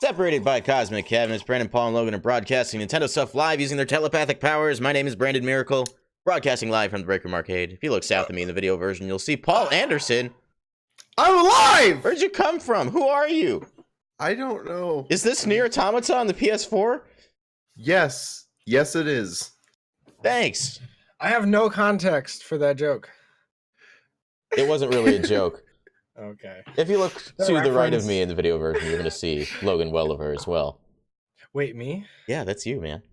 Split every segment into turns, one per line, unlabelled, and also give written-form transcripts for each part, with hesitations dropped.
Separated by cosmic cabinets, Brandon, Paul, and Logan are broadcasting Nintendo stuff live using their telepathic powers. My name is Brandon Miracle, broadcasting live from the Break Room Arcade. If you look south of me in the video version, you'll see Paul Anderson.
I'm alive!
Where'd you come from? Who are you?
I don't know.
Is this Nier Automata on the PS4?
Yes. Yes, it is.
Thanks.
I have no context for that joke.
It wasn't really a joke.
Okay.
If you look
The
to the right of
reference.
me in the video version, you're going to see Logan Welliver as well.
Wait, me?
Yeah, that's you, man.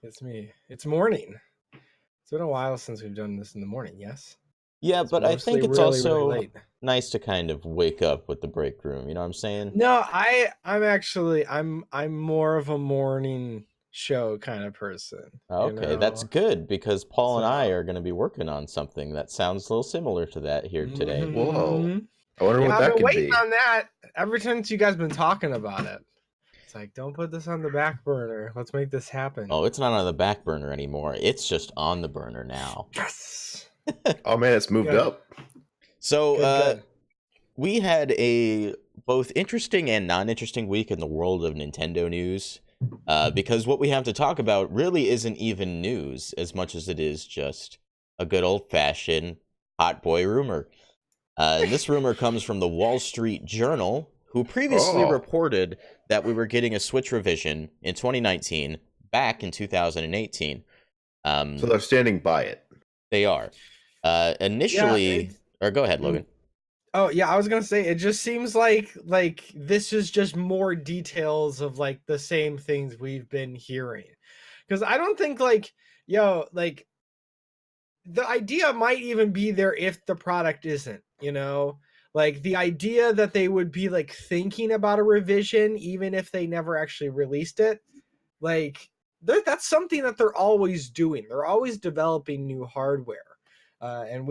It's me. It's morning. It's been a while since we've done this in the morning, yes?
Yeah,
It's
but I
mostly
think it's
really,
also
really late.
nice to kind of wake up with the break room. You know what I'm saying?
No, I'm more of a morning show kind of person.
Okay, that's good because Paul and I are going to be working on something that sounds a little similar to that here today.
Mhm.
Whoa. I wonder
Yeah,
what
I've
that
been
could
waiting
be.
on that ever since you guys been talking about it. It's like, don't put this on the back burner. Let's make this happen.
Oh, it's not on the back burner anymore. It's just on the burner now.
Yes.
Oh man, it's moved
Good.
up.
So,
Good.
we had a both interesting and non-interesting week in the world of Nintendo news. Because what we have to talk about really isn't even news as much as it is just a good old-fashioned hot boy rumor. And this rumor comes from the Wall Street Journal, who previously
Oh.
reported that we were getting a Switch revision in 2019, back in 2018.
So they're standing by it.
They are. Initially, or go ahead, Logan.
Oh yeah, I was gonna say it just seems like this is just more details of like the same things we've been hearing. Because I don't think the idea might even be there if the product isn't, like the idea that they would be like thinking about a revision even if they never actually released it, like that's something that they're always doing. They're always developing new hardware, and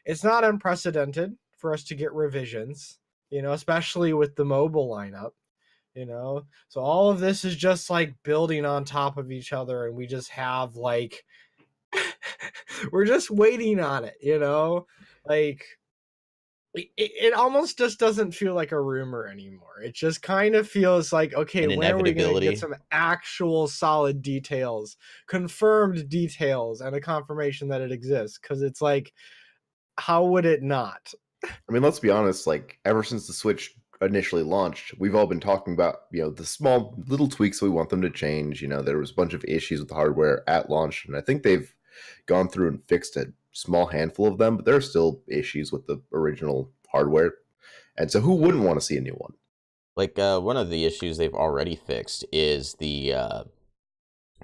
it's not unprecedented for us to get revisions, especially with the mobile lineup, so all of this is just like building on top of each other, and we just have like we're just waiting on it, like it almost just doesn't feel like a rumor anymore. It just kind of feels like, okay,
An
when are we going to
inevitability.
get some actual solid details, confirmed details, and a confirmation that it exists? Because it's like, how would it not?
I mean, let's be honest, like ever since the Switch initially launched, we've all been talking about, the small little tweaks we want them to change. There was a bunch of issues with the hardware at launch, and I think they've gone through and fixed a small handful of them, but there are still issues with the original hardware. And so who wouldn't want to see a new one?
Like, one of the issues they've already fixed is there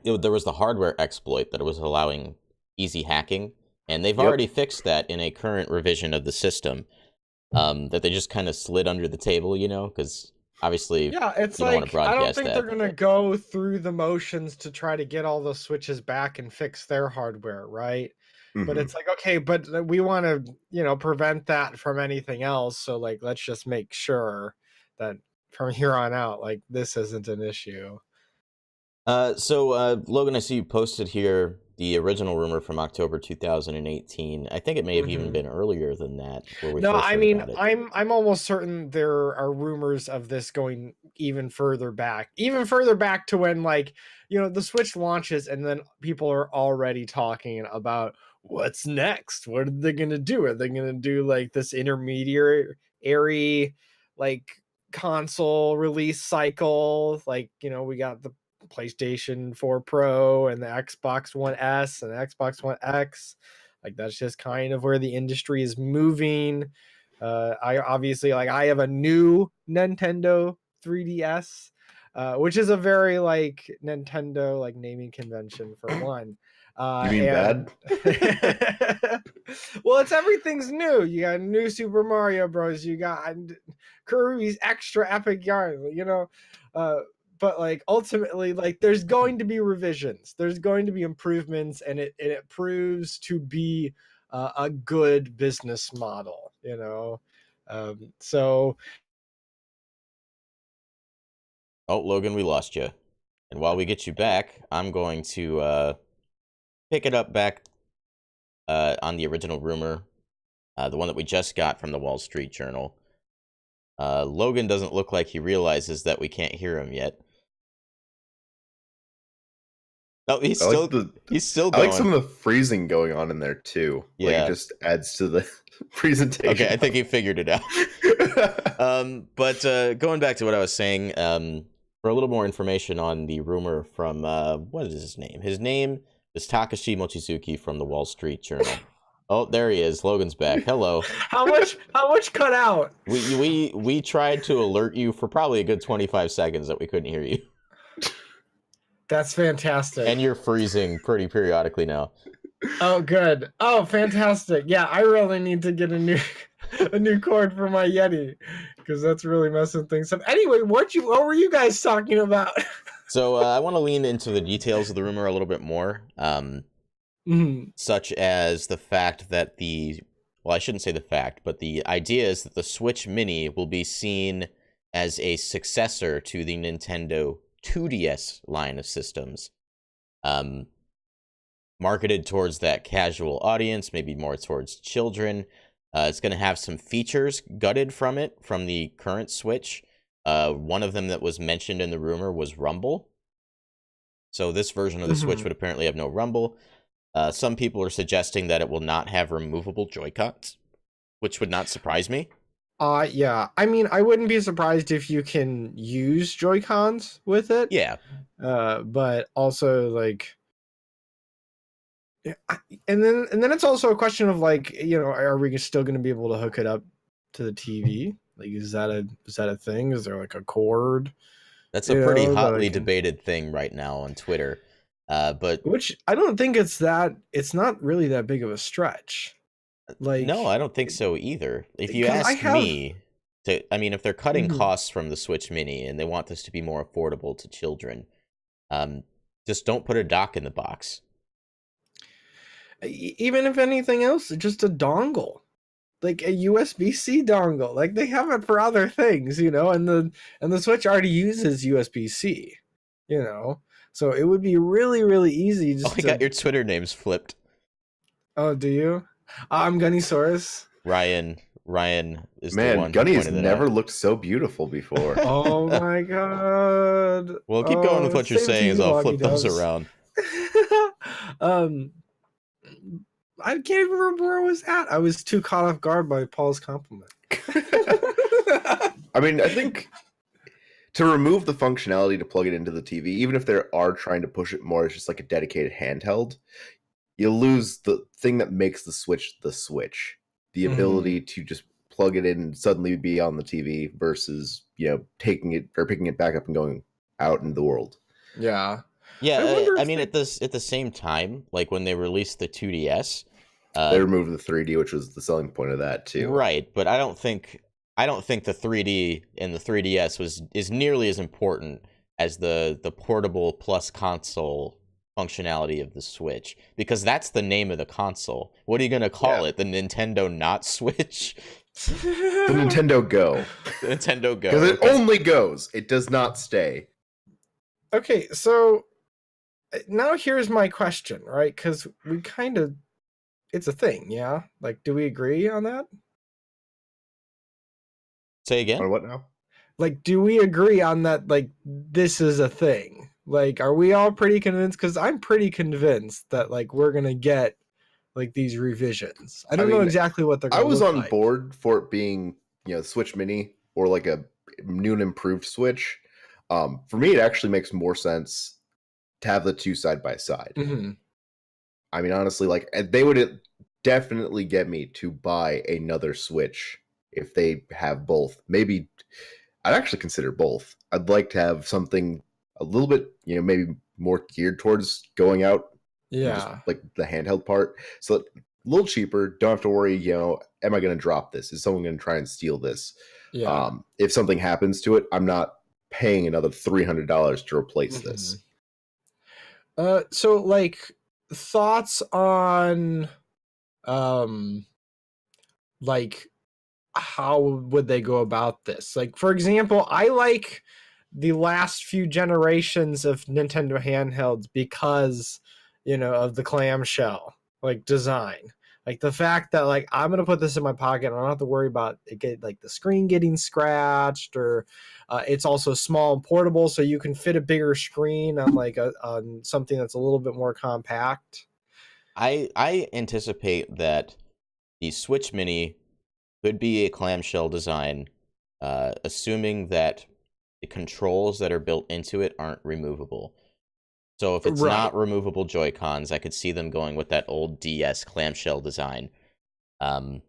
was the hardware exploit that was allowing easy hacking, and they've
Yep.
already fixed that in a current revision of the system, that they just kind of slid under the table, because obviously
Yeah, it's
you don't wanna
like I don't
broadcast
think
that.
they're gonna go through the motions to try to get all the Switches back and fix their hardware, right? But
Mhm.
it's like, okay, but we want to, prevent that from anything else. So like, let's just make sure that from here on out, like this isn't an issue.
So, Logan, I see you posted here the original rumor from October 2018. I think it may have even
Mhm.
been earlier than that. Where we
No,
first
I
heard
mean,
about it.
I'm almost certain there are rumors of this going even further back to when the Switch launches, and then people are already talking about what's next. What are they gonna do? Are they gonna do like this intermediary like console release cycle? Like, we got the PlayStation 4 Pro and the Xbox One S and the Xbox One X. Like that's just kind of where the industry is moving. I obviously I have a new Nintendo 3DS, which is a very like Nintendo like naming convention for one.
You mean
And well, it's everything's new. You got new Super Mario Bros. You got Kirby's Extra Epic Yarn. But like ultimately, like there's going to be revisions. There's going to be improvements, and it proves to be a good business model. So
Oh, Logan, we lost you. And while we get you back, I'm going to pick it up back on the original rumor, the one that we just got from the Wall Street Journal. Logan doesn't look like he realizes that we can't hear him yet. No, he's still
I like some
going.
of the freezing going on in there too. Like
Yeah.
it just adds to the presentation.
Okay, I think he figured it out. But going back to what I was saying, for a little more information on the rumor from what is his name? His name is Takashi Mochizuki from the Wall Street Journal. Oh, there he is. Logan's back. Hello.
How much cut out?
We tried to alert you for probably a good 25 seconds that we couldn't hear you.
That's fantastic.
And you're freezing pretty periodically now.
Oh, good. Oh, fantastic. Yeah, I really need to get a new cord for my Yeti because that's really messing things up. Anyway, what were you guys talking about?
So I want to lean into the details of the rumor a little bit more, such as the fact that well, I shouldn't say the fact, but the idea is that the Switch Mini will be seen as a successor to the Nintendo 2DS line of systems, marketed towards that casual audience, maybe more towards children. It's going to have some features gutted from the current Switch. One of them that was mentioned in the rumor was Rumble. So this version of the Switch would apparently have no Rumble. Some people are suggesting that it will not have removable Joy-Cons, which would not surprise me.
Yeah. I mean, I wouldn't be surprised if you can use Joy-Cons with it.
Yeah.
But also like, and then it's also a question of like, are we still going to be able to hook it up to the TV? Like, is that a thing? Is there like a cord?
That's a pretty hotly debated thing right now on Twitter. But
which I don't think it's not really that big of a stretch. Like,
no, I don't think so either. If you ask me, if they're cutting costs from the Switch Mini and they want this to be more affordable to children, just don't put a dock in the box.
Even if anything else, just a dongle, like a USB-C dongle. Like they have it for other things, and the Switch already uses USB-C, So it would be really, really easy.
I got your Twitter names flipped.
Oh, do you? I'm Gunnysaurus.
Ryan is
the
one.
Gunny has never looked so beautiful before.
Oh my god.
Well, keep going with what you're saying as I'll flip those around.
I can't even remember where I was at. I was too caught off guard by Paul's compliment.
I mean, I think to remove the functionality to plug it into the TV, even if they are trying to push it more as just like a dedicated handheld, you'll lose the thing that makes the Switch, the ability to just plug it in and suddenly be on the TV versus, taking it or picking it back up and going out in the world.
Yeah.
Yeah, I mean, at the same time, like when they released the 2DS,
they removed the 3D, which was the selling point of that too.
Right, but I don't think the 3D and the 3DS is nearly as important as the portable plus console functionality of the Switch, because that's the name of the console. What are you going to call it? The Nintendo not Switch?
The Nintendo Go.
The Nintendo Go.
Because it only goes. It does not stay.
Okay, so now here's my question, right? Because we it's a thing, yeah? Like, do we agree on that?
Say again?
On what now?
Like, do we agree on that, like, this is a thing? Like, are we all pretty convinced? Because I'm pretty convinced that, like, we're going to get, like, these revisions. I don't know exactly what they're going to look like.
I was on board for it being, Switch Mini or, like, a new and improved Switch. For me, it actually makes more sense to have the two side by side.
Mm-hmm.
I mean, honestly, like, they would definitely get me to buy another Switch if they have both. Maybe I'd actually consider both. I'd like to have something a little bit, maybe more geared towards going out.
Yeah.
Just like the handheld part. So a little cheaper. Don't have to worry, am I going to drop this? Is someone going to try and steal this?
Yeah.
If something happens to it, I'm not paying another $300 to replace this.
So like thoughts on like how would they go about this? Like, for example, I like the last few generations of Nintendo handhelds because, of the clamshell like design. Like the fact that like I'm gonna put this in my pocket, and I don't have to worry about like the screen getting scratched, or it's also small and portable, so you can fit a bigger screen on on something that's a little bit more compact.
I anticipate that the Switch Mini could be a clamshell design, assuming that the controls that are built into it aren't removable. So if it's
Right.
not removable Joy-Cons, I could see them going with that old DS clamshell design. I mean,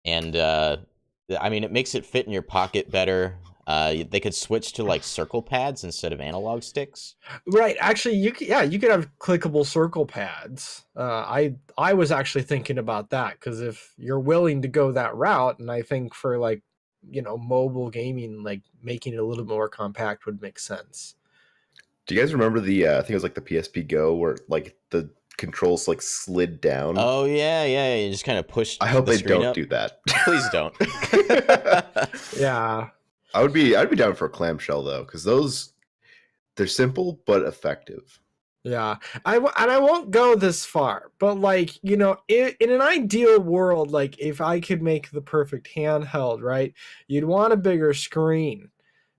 it makes it fit in your pocket better. They could switch to like circle pads instead of analog sticks.
Right. Actually, you could have clickable circle pads. I was actually thinking about that because if you're willing to go that route, and I think for like mobile gaming, like making it a little more compact would make sense.
Do you guys remember the I think it was like the PSP Go where like the controls like slid down?
Oh yeah. You just kind of push.
I hope
the
they
screen
don't
up.
do that.
Please don't.
Yeah.
I'd be down for a clamshell though, because they're simple but effective.
Yeah, I won't go this far, but like in an ideal world, like if I could make the perfect handheld, right, you'd want a bigger screen.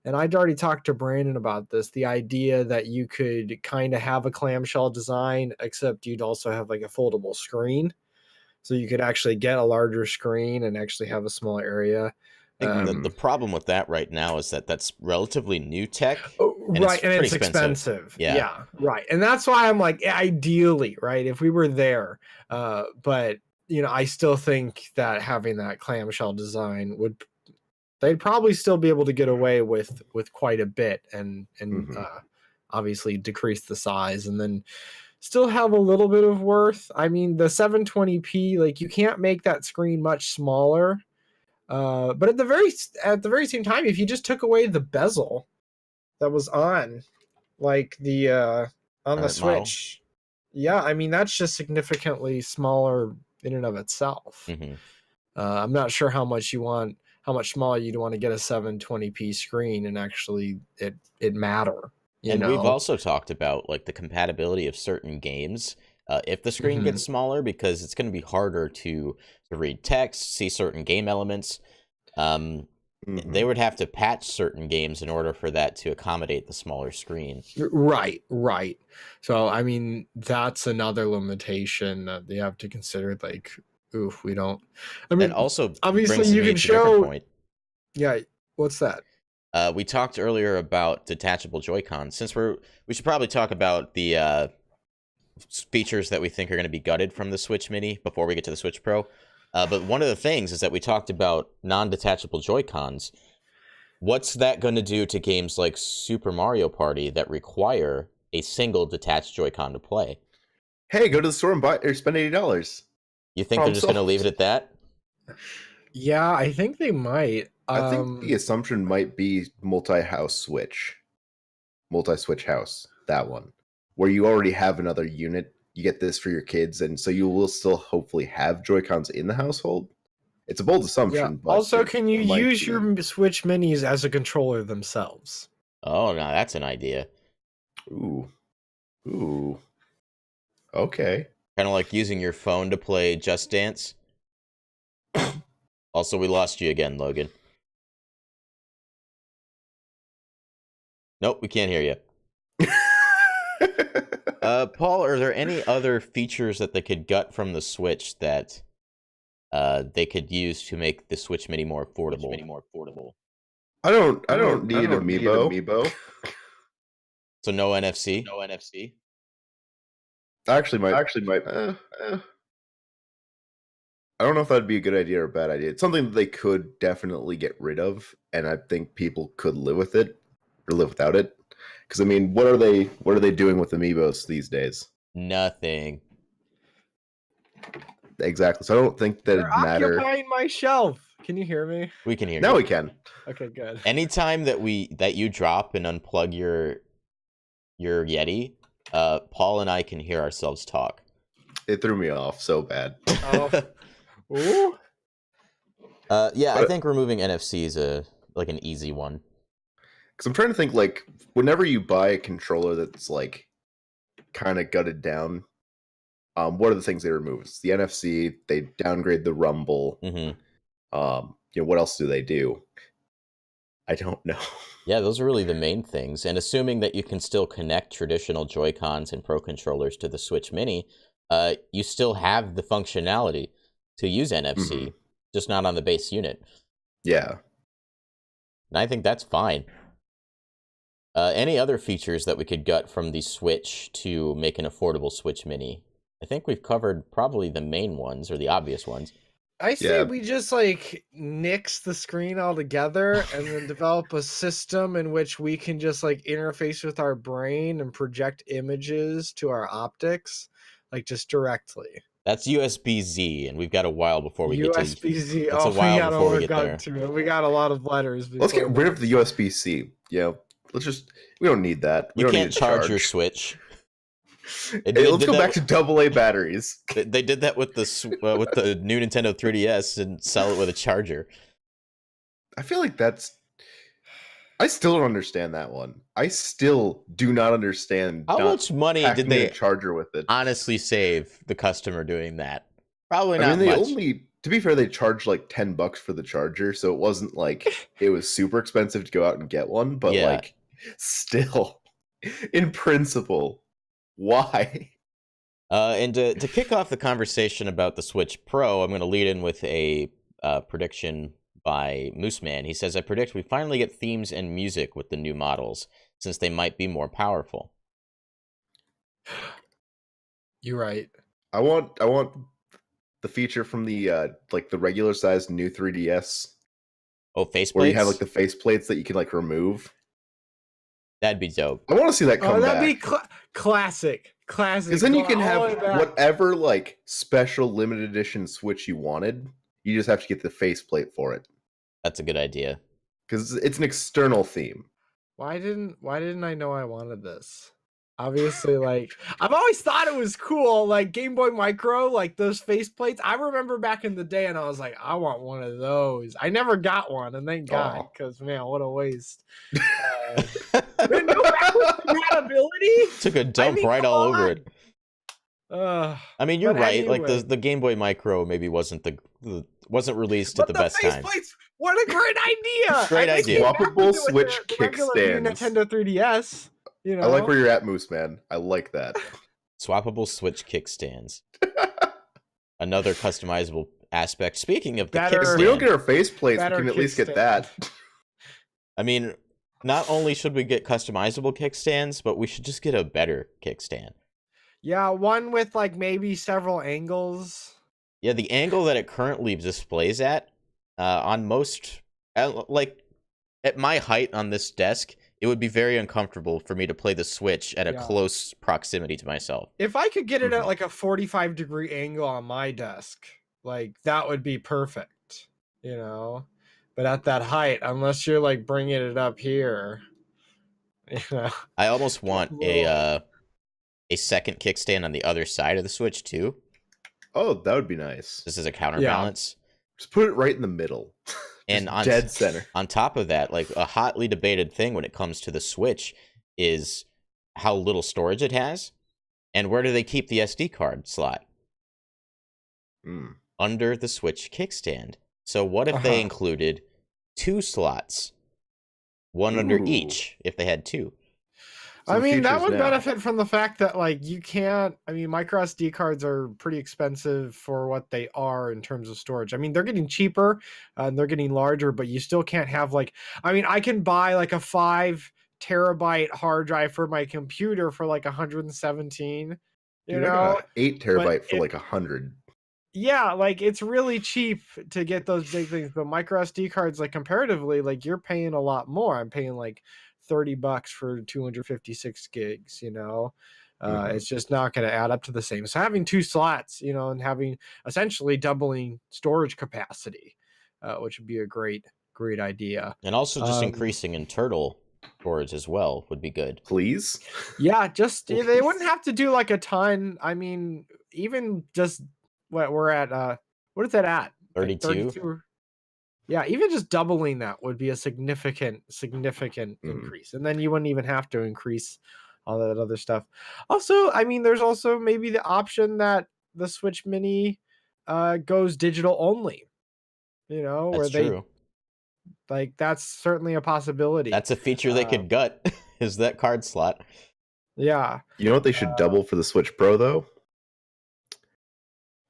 And I'd already talked to Brandon about this, the idea that you could kind of have a clamshell design, except you'd also have like a foldable screen, so you could actually get a larger screen and actually have a smaller area.
I think the problem with that right now is that that's relatively new tech.
Right, and it's
pretty
expensive.
Yeah.
Yeah, right. And that's why I'm like, ideally, right, if we were there, but I still think that having that clamshell design they'd probably still be able to get away with quite a bit, and obviously decrease the size and then still have a little bit of worth. I mean, the 720p, like you can't make that screen much smaller. But at the very same time, if you just took away the bezel that was on like the on the Switch, yeah, I mean that's just significantly smaller in and of itself. I'm not sure how much smaller you'd want to get a 720p screen and actually it matter.
We've also talked about like the compatibility of certain games. If the screen gets smaller, because it's going to be harder to read text, see certain game elements. They would have to patch certain games in order for that to accommodate the smaller screen.
Right. So, I mean, that's another limitation that they have to consider. Like, we don't. I mean,
and also,
obviously, you can show.
Point.
Yeah. What's that?
We talked earlier about detachable Joy-Cons. Since we should probably talk about the features that we think are going to be gutted from the Switch Mini before we get to the Switch Pro. But one of the things is that we talked about non-detachable Joy-Cons. What's that going to do to games like Super Mario Party that require a single detached Joy-Con to play?
Hey, go to the store and buy or spend $80.
You think they're just going to leave it at that?
Yeah, I think they might.
I think the assumption might be multi-switch house, that one, where you already have another unit. You get this for your kids, and so you will still hopefully have Joy-Cons in the household. It's a bold assumption.
Yeah.
But
also, can you use your Switch Minis as a controller themselves?
Oh, no, that's an idea.
Ooh. Okay.
Kind of like using your phone to play Just Dance. Also, we lost you again, Logan. Nope, we can't hear you. Paul, are there any other features that they could gut from the Switch that they could use to make the Switch Mini more affordable?
I don't need Amiibo.
So no NFC.
I actually might. I don't know if that'd be a good idea or a bad idea. It's something that they could definitely get rid of, and I think people could live with it or live without it. Because I mean, what are they doing with Amiibos these days?
Nothing.
Exactly. So I don't think that
They're
it'd matter.
occupying my shelf. Can you hear me?
We can hear
Now
you.
we can.
Okay, good.
Anytime that you drop and unplug your Yeti, Paul and I can hear ourselves talk.
It threw me off so bad.
Oh. Ooh.
Yeah, I think removing NFC is an easy one.
Because I'm trying to think, like, whenever you buy a controller that's like kind of gutted down, What are the things they remove? It's the NFC. They downgrade the rumble.
Mm-hmm.
What else do they do? I don't know.
Yeah, those are really the main things. And assuming that you can still connect traditional Joy-Cons and Pro Controllers to the Switch Mini, you still have the functionality to use NFC, just not on the base unit.
Yeah.
And I think that's fine. Any other features that we could gut from the Switch to make an affordable Switch Mini? I think we've covered probably the main ones, or the obvious ones.
I say
Yeah.
we just like nix the screen altogether and then develop a system in which we can just like interface with our brain and project images to our optics, like just directly.
That's USB-Z, and we've got a while before we get to...
USB-Z.
That's a while before we get there.
To it. We got a lot of letters.
Let's get rid of the USB-C. Yeah. We don't need that. We
You
don't
can't
need to
charge your Switch.
Let's go back to AA batteries.
They did that with the new Nintendo 3DS and sell it with a charger.
I feel like I still don't understand that one. I still do not understand.
How much money did
packing
they
a charger with it?
honestly save the customer doing that? Probably not
I mean,
much.
to be fair, they charged like $10 for the charger, so it wasn't like it was super expensive to go out and get one. But
Yeah.
like, still, in principle, why?
And to kick off the conversation about the Switch Pro, I'm going to lead in with a prediction by Mooseman. He says, I predict we finally get themes and music with the new models, since they might be more powerful.
You're right.
I want the feature from the like the regular sized new 3DS.
Oh, faceplates?
Where you have like the faceplates that you can like remove.
That'd be dope.
I want to see that come back.
That'd be classic.
Because then you can have whatever like special limited edition Switch you wanted. You just have to get the faceplate for it.
That's a good idea.
Because it's an external theme.
Why didn't I know I wanted this? Obviously, like I've always thought it was cool, like Game Boy Micro, like those faceplates. I remember back in the day, and I was like, I want one of those. I never got one, and thank God, because man, what a waste. Man, no backwards compatibility.
Took a dump right all over it. I mean, you're right.
Anyway.
Like the Game Boy Micro maybe wasn't released at the best time.
What a great idea!
Great idea.
Swappable Switch
kickstands. Nintendo 3DS. You know?
I like where you're at, Moose Man. I like that.
Swappable Switch kickstands. Another customizable aspect. Speaking of the
If
kickstand,
we don't get our faceplates, we can at least get that.
I mean, not only should we get customizable kickstands, but we should just get a better kickstand.
Yeah, one with like maybe several angles.
Yeah, the angle that it currently displays at, on most, like at my height on this desk, it would be very uncomfortable for me to play the Switch at a close proximity to myself.
If I could get it at like a 45-degree angle on my desk, like that would be perfect, you know? But at that height, unless you're like bringing it up here, you know?
I almost want a second kickstand on the other side of the Switch too.
Oh, that would be nice.
This is a counterbalance.
Just put it right in the middle.
And on
dead center.
On top of that, like a hotly debated thing when it comes to the Switch is how little storage it has, and where do they keep the SD card slot? Under the Switch kickstand. So what if they included 2 slots, one under each, if they had 2?
I mean, that would benefit from the fact that, like, you can't... I mean, micro SD cards are pretty expensive for what they are in terms of storage. I mean, they're getting cheaper, and they're getting larger, but you still can't have, like... I mean, I can buy, like, a 5-terabyte hard drive for my computer for, like, 117, you know?
8 terabyte for, like, 100.
Yeah, like, it's really cheap to get those big things, but micro SD cards, like, comparatively, like, you're paying a lot more. I'm paying, like... $30 for 256 gigs, you know. It's just not going to add up to the same. So having 2 slots, you know, and having essentially doubling storage capacity, which would be a great idea.
And also just increasing internal storage as well would be good.
Please?
Yeah, just they wouldn't have to do like a ton. I mean, even just what we're at, what is that at?
32?
Like 32? Yeah, even just doubling that would be a significant increase. And then you wouldn't even have to increase all that other stuff. Also, I mean, there's also maybe the option that the Switch Mini goes digital only, where
That's
they
true.
that's certainly a possibility.
That's a feature they
Uh,
could gut, is that card slot.
yeah.
You know what they should double for the Switch Pro though?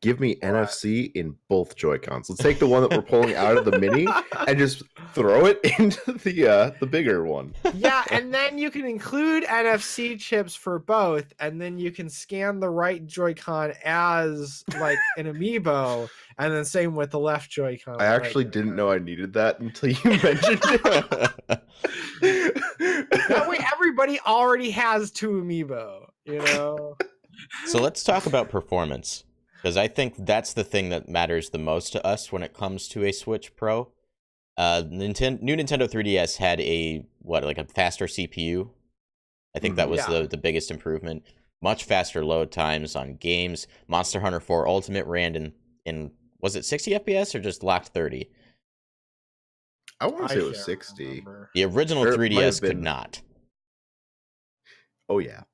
Give me
What?
NFC in both Joy-Cons. Let's take the one that we're pulling out of the mini and just throw it into the bigger one.
Yeah, and then you can include NFC chips for both, and then you can scan the right Joy-Con as like an amiibo, and then same with the left Joy-Con.
I actually didn't know I needed that until you mentioned it.
That way everybody already has two amiibo,
So let's talk about performance, because I think that's the thing that matters the most to us when it comes to a Switch Pro. New Nintendo 3DS had a faster CPU. I think that was the biggest improvement. Much faster load times on games. Monster Hunter 4 Ultimate ran in was it 60 FPS or just locked 30?
I want to say it was 60.
Remember.
The original 3DS could not.
Oh yeah.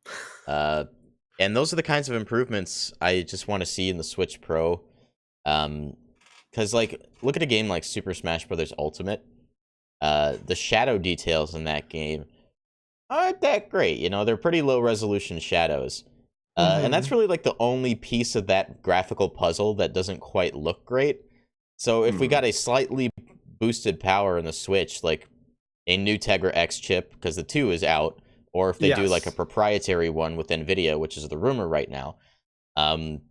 And those are the kinds of improvements I just want to see in the Switch Pro. Because, look at a game like Super Smash Bros. Ultimate. The shadow details in that game aren't that great. They're pretty low resolution shadows. And that's really the only piece of that graphical puzzle that doesn't quite look great. So if we got a slightly boosted power in the Switch, like a new Tegra X chip, because the 2 is out, or if they do a proprietary one with NVIDIA, which is the rumor right now,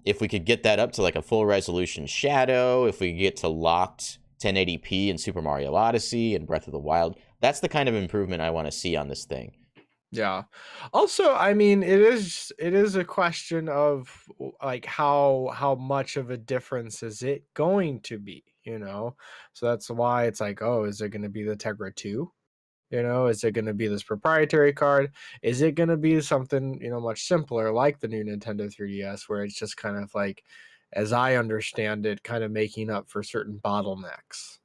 if we could get that up to a full resolution shadow, if we get to locked 1080p in Super Mario Odyssey and Breath of the Wild, that's the kind of improvement I want to see on this thing.
Yeah. Also, I mean, it is a question of how much of a difference is it going to be, So that's why it's is it going to be the Tegra 2? Is it going to be this proprietary card? Is it going to be something, much simpler like the new Nintendo 3DS, where it's just kind of as I understand it, kind of making up for certain bottlenecks?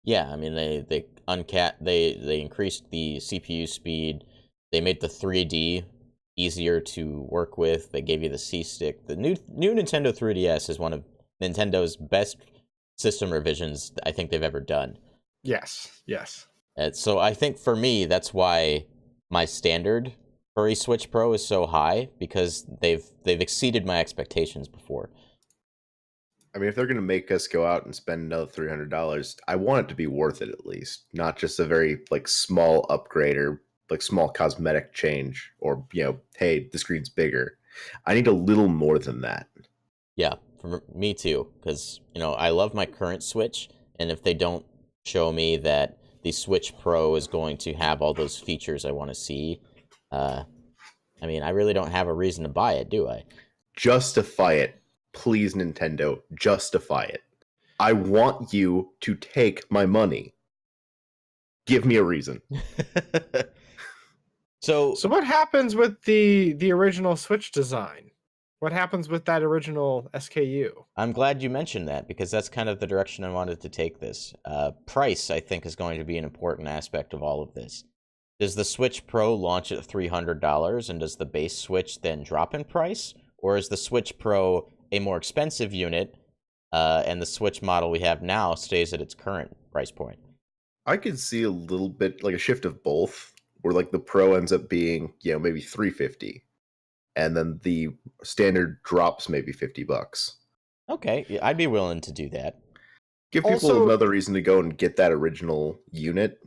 Yeah, I mean they increased the CPU speed. They made the 3D easier to work with. They gave you the C stick. The new Nintendo 3DS is one of Nintendo's best system revisions I think they've ever done.
Yes.
So I think for me, that's why my standard for a Switch Pro is so high, because they've exceeded my expectations before.
I mean, if they're going to make us go out and spend another $300, I want it to be worth it at least, not just a very small upgrade or small cosmetic change, or hey, the screen's bigger. I need a little more than that.
Yeah, for me too, because I love my current Switch, and if they don't show me that the Switch Pro is going to have all those features I want to see, I mean, I really don't have a reason to buy it, do I?
Justify it. Please, Nintendo, justify it. I want you to take my money. Give me a reason.
So
what happens with the original Switch design? What happens with that original SKU?
I'm glad you mentioned that, because that's kind of the direction I wanted to take this. Price, I think, is going to be an important aspect of all of this. Does the Switch Pro launch at $300, and does the base Switch then drop in price? Or is the Switch Pro a more expensive unit, and the Switch model we have now stays at its current price point?
I could see a little bit a shift of both, where the Pro ends up being maybe $350, and then the standard drops maybe $50.
Okay, yeah, I'd be willing to do that.
Give people another reason to go and get that original unit,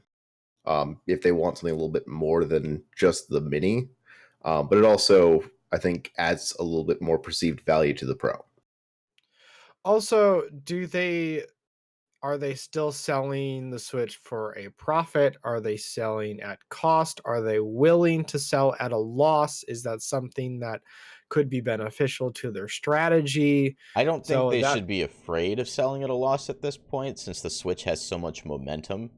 if they want something a little bit more than just the mini. But it also, I think, adds a little bit more perceived value to the Pro.
Also, are they still selling the Switch for a profit? Are they selling at cost? Are they willing to sell at a loss? Is that something that could be beneficial to their strategy?
I don't think they should be afraid of selling at a loss at this point, since the Switch has so much momentum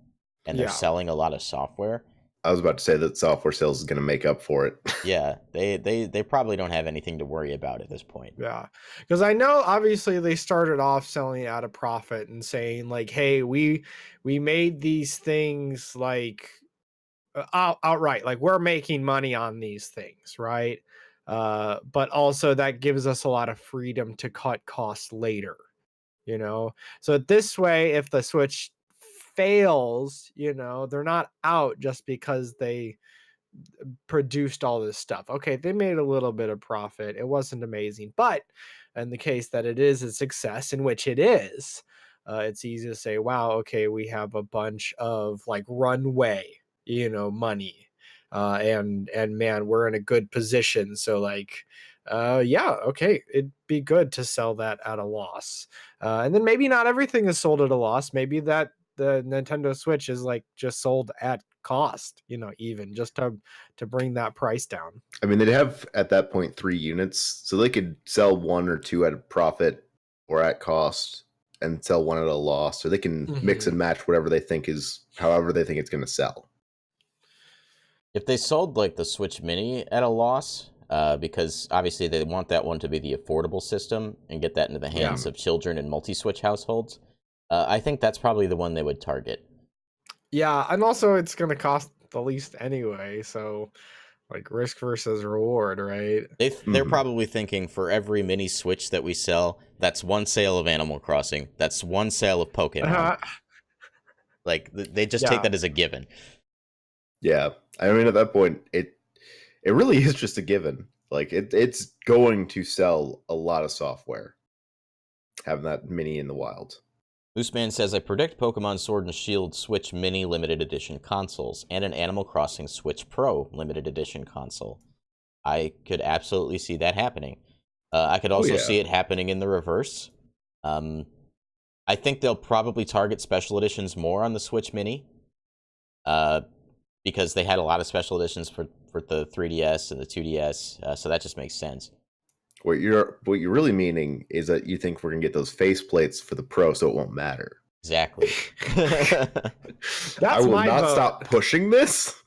and they're selling a lot of software.
I was about to say that software sales is going to make up for it.
Yeah, they probably don't have anything to worry about at this point.
Yeah, because I know obviously they started off selling at a profit and saying hey, we made these things outright, like we're making money on these things, right? But also that gives us a lot of freedom to cut costs later, you know. So this way, if the Switch fails, you know, they're not out just because they produced all this stuff. Okay, they made a little bit of profit. It wasn't amazing, but in the case that it is a success, in which it is, it's easy to say, wow, okay, we have a bunch of like runway, you know, money. And man, we're in a good position. So like, yeah, okay, it'd be good to sell that at a loss. And then maybe not everything is sold at a loss. Maybe that the Nintendo Switch is like just sold at cost, you know, even just to bring that price down.
I mean, they'd have at that point 3 units, so they could sell one or two at a profit or at cost and sell one at a loss, or they can mix and match whatever they think is however they think it's going to sell.
If they sold like the Switch Mini at a loss, because obviously they want that one to be the affordable system and get that into the hands of children in multi-Switch households, I think that's probably the one they would target.
Yeah, and also it's going to cost the least anyway, so like risk versus reward, right?
They're probably thinking for every mini Switch that we sell, that's one sale of Animal Crossing, that's one sale of Pokemon. Like they just take that as a given.
Yeah, I mean at that point it really is just a given. Like it's going to sell a lot of software having that mini in the wild.
Mooseman says, I predict Pokemon Sword and Shield Switch Mini Limited Edition consoles and an Animal Crossing Switch Pro Limited Edition console. I could absolutely see that happening. I could also see it happening in the reverse. I think they'll probably target special editions more on the Switch Mini, because they had a lot of special editions for the 3DS and the 2DS, so that just makes sense.
What you're really meaning is that you think we're gonna get those face plates for the Pro, so it won't matter.
Exactly.
I will not stop pushing this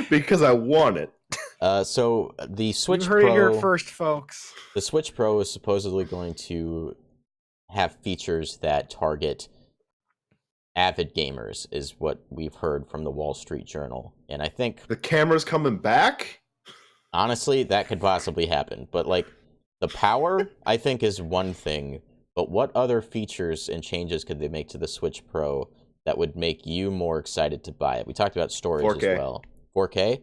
because I want it.
So the Switch
you heard
Pro,
it here first, folks.
The Switch Pro is supposedly going to have features that target avid gamers, is what we've heard from the Wall Street Journal, and I think
the camera's coming back.
Honestly, that could possibly happen, but like. The power, I think, is one thing, but what other features and changes could they make to the Switch Pro that would make you more excited to buy it? We talked about storage 4K. As well. 4K?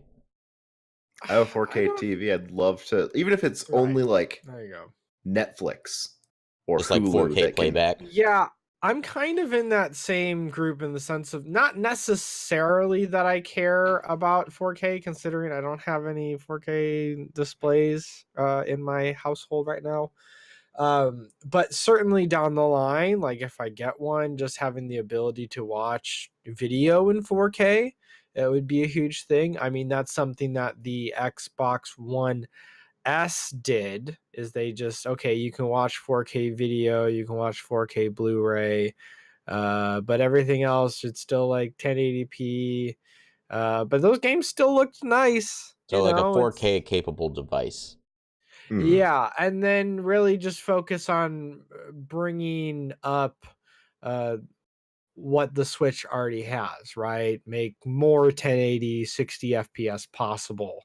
I have a 4K TV. I'd love to, even if it's only like
there you go,
Netflix or
just
Hulu,
like 4K playback.
Yeah, I'm kind of in that same group in the sense of not necessarily that I care about 4K, considering I don't have any 4K displays in my household right now. But certainly down the line, like if I get one, just having the ability to watch video in 4K, it would be a huge thing. I mean, that's something that the Xbox One S did, is they just, okay, you can watch 4K video, you can watch 4K Blu-ray, but everything else it's still like 1080p, but those games still looked nice,
so like a 4K capable device.
Yeah, and then really just focus on bringing up what the Switch already has, right? Make more 1080 60 FPS possible.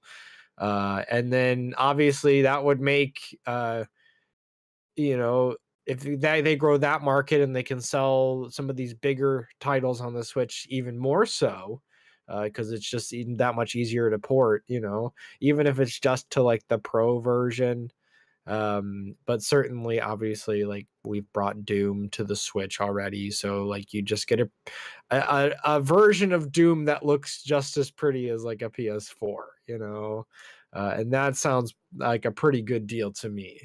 And then obviously that would make, you know, if they grow that market and they can sell some of these bigger titles on the Switch even more so, because it's just even that much easier to port, you know, even if it's just to like the Pro version. But certainly, obviously, like we've brought Doom to the Switch already, so like you just get a version of Doom that looks just as pretty as like a PS4, you know, and that sounds like a pretty good deal to me.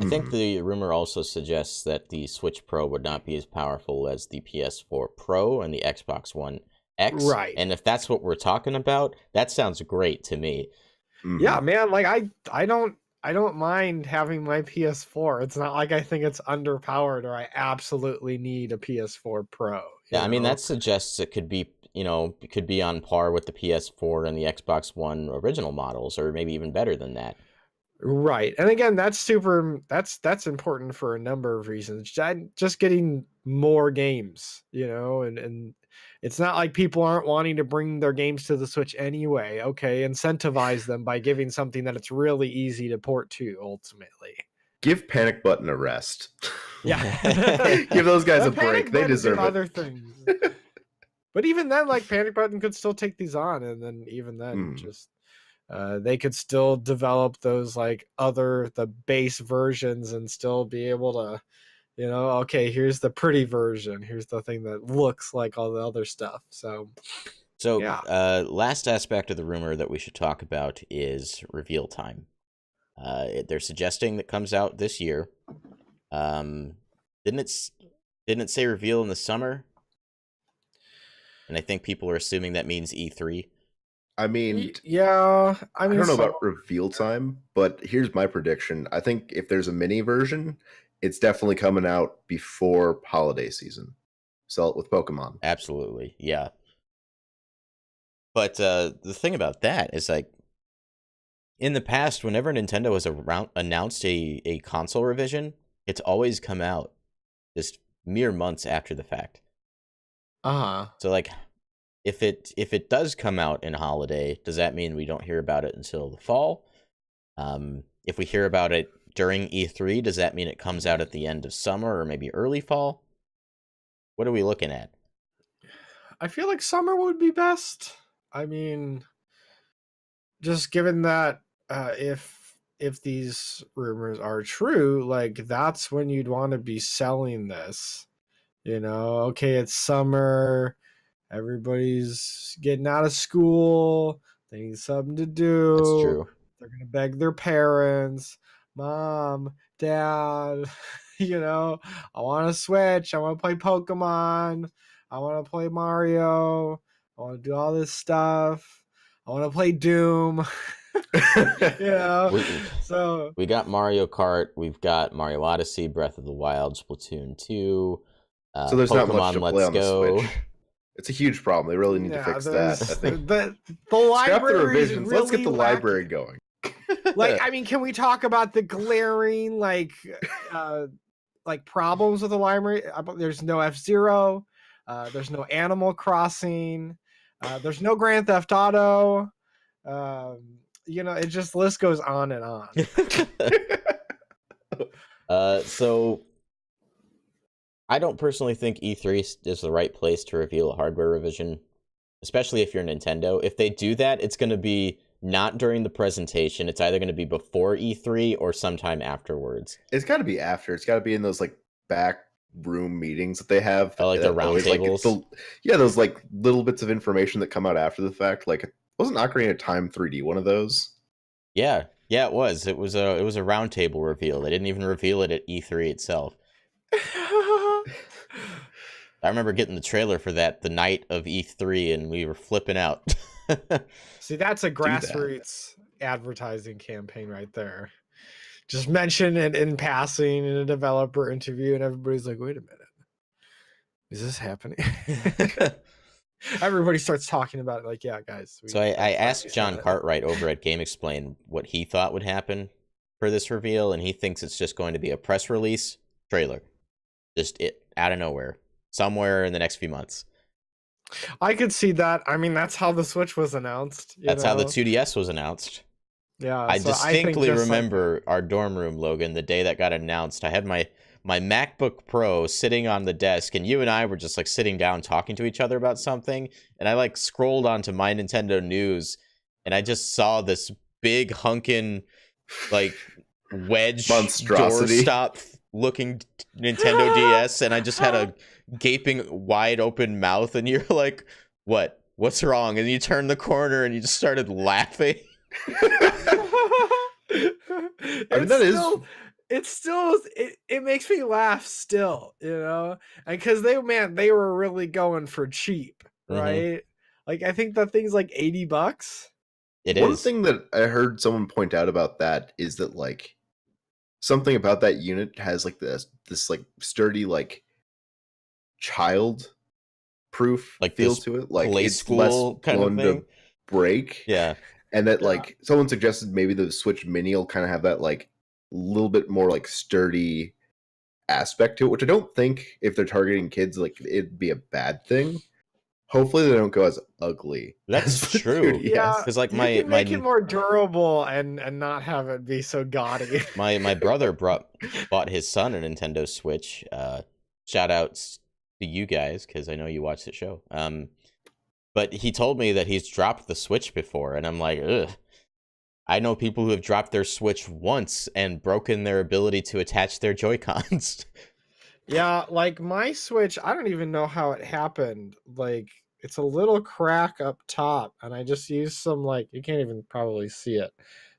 I think the rumor also suggests that the Switch Pro would not be as powerful as the PS4 Pro and the Xbox One X.
Right.
And if that's what we're talking about, that sounds great to me.
Yeah, man, like I don't mind having my PS4. It's not like I think it's underpowered or I absolutely need a PS4 Pro.
Yeah, I mean, that suggests it could be, it could be on par with the PS4 and the Xbox One original models, or maybe even better than that.
Right. And again, that's important for a number of reasons. Just getting more games, and It's not like people aren't wanting to bring their games to the Switch anyway. Okay, incentivize them by giving something that it's really easy to port to ultimately.
Give Panic Button a rest.
Yeah.
Give those guys a
But Panic
break. They
Button
deserve
did
it.
other things. But even then, like Panic Button could still take these on, and then even then, just they could still develop those like the base versions and still be able to, okay, here's the pretty version. Here's the thing that looks like all the other stuff. So yeah.
Last aspect of the rumor that we should talk about is reveal time. They're suggesting that comes out this year. Didn't it say reveal in the summer? And I think people are assuming that means E3.
I mean,
yeah.
I don't know about reveal time, but here's my prediction. I think if there's a mini version, it's definitely coming out before holiday season. Sell it with Pokemon.
Absolutely, yeah. But the thing about that is, like, in the past, whenever Nintendo has announced a console revision, it's always come out just mere months after the fact. So, like, if it does come out in holiday, does that mean we don't hear about it until the fall? If we hear about it during E3, does that mean it comes out at the end of summer or maybe early fall? What are we looking at?
I feel like summer would be best. I mean, just given that if these rumors are true, like that's when you'd want to be selling this. Okay, it's summer, everybody's getting out of school, they need something to do.
That's true.
They're gonna beg their parents, Mom, Dad, I want to Switch, I want to play Pokemon, I want to play Mario, I want to do all this stuff, I want to play Doom. So
we got Mario Kart, we've got Mario Odyssey, Breath of the Wild, Splatoon 2.
So there's
Pokemon
not much to play on the Switch. It's a huge problem. They really need to fix that. I think
the library
revisions.
Really
Let's get the library going.
Like, I mean, can we talk about the glaring like problems with the library? There's no F-Zero, there's no Animal Crossing, there's no Grand Theft Auto. It just list goes on and on.
So I don't personally think E3 is the right place to reveal a hardware revision, especially if you're Nintendo. If they do that, it's going to be not during the presentation. It's either going to be before E3 or sometime afterwards.
It's got to be after. It's got to be in those like back room meetings that they have.
Like the round tables.
Those like little bits of information that come out after the fact. Like, wasn't Ocarina of Time 3D one of those?
Yeah, it was. It was a round table reveal. They didn't even reveal it at E3 itself. I remember getting the trailer for that the night of E3, and we were flipping out.
See, that's a grassroots advertising campaign right there. Just mention it in passing in a developer interview, and everybody's like, wait a minute. Is this happening? Everybody starts talking about it like, yeah, guys.
So I asked John Cartwright over at GameXplain what he thought would happen for this reveal, and he thinks it's just going to be a press release trailer. Just it out of nowhere. Somewhere in the next few months.
I could see that. I mean, that's how the Switch was announced.
That's how the 2DS was announced.
Yeah.
I distinctly remember our dorm room, Logan, the day that got announced. I had my MacBook Pro sitting on the desk, and you and I were just like sitting down talking to each other about something, and I like scrolled onto My Nintendo News, and I just saw this big hunkin' like wedge
monstrosity
doorstop looking Nintendo DS, and I just had a gaping wide open mouth, and you're like, what's wrong? And you turn the corner and you just started laughing.
It makes me laugh still, because they were really going for cheap, right? Mm-hmm. Like, I think that thing's like $80.
One thing that I heard someone point out about that is that like something about that unit has like this like sturdy like child proof
like
feel to it, like
play
it's
school
less
kind of thing
to break.
Yeah.
And that like someone suggested maybe the Switch Mini will kind of have that like little bit more like sturdy aspect to it, which I don't think if they're targeting kids like it'd be a bad thing. Hopefully they don't go as ugly.
That's
as the
true.
2DS.
Yeah,
Because like
you can make it
my
more durable and not have it be so gaudy.
my brother bought his son a Nintendo Switch. Shout outs to you guys because I know you watch the show. But he told me that he's dropped the Switch before, and I'm like, ugh. I know people who have dropped their Switch once and broken their ability to attach their Joy-Cons.
Yeah, like my Switch, I don't even know how it happened. Like it's a little crack up top, and I just used some like you can't even probably see it.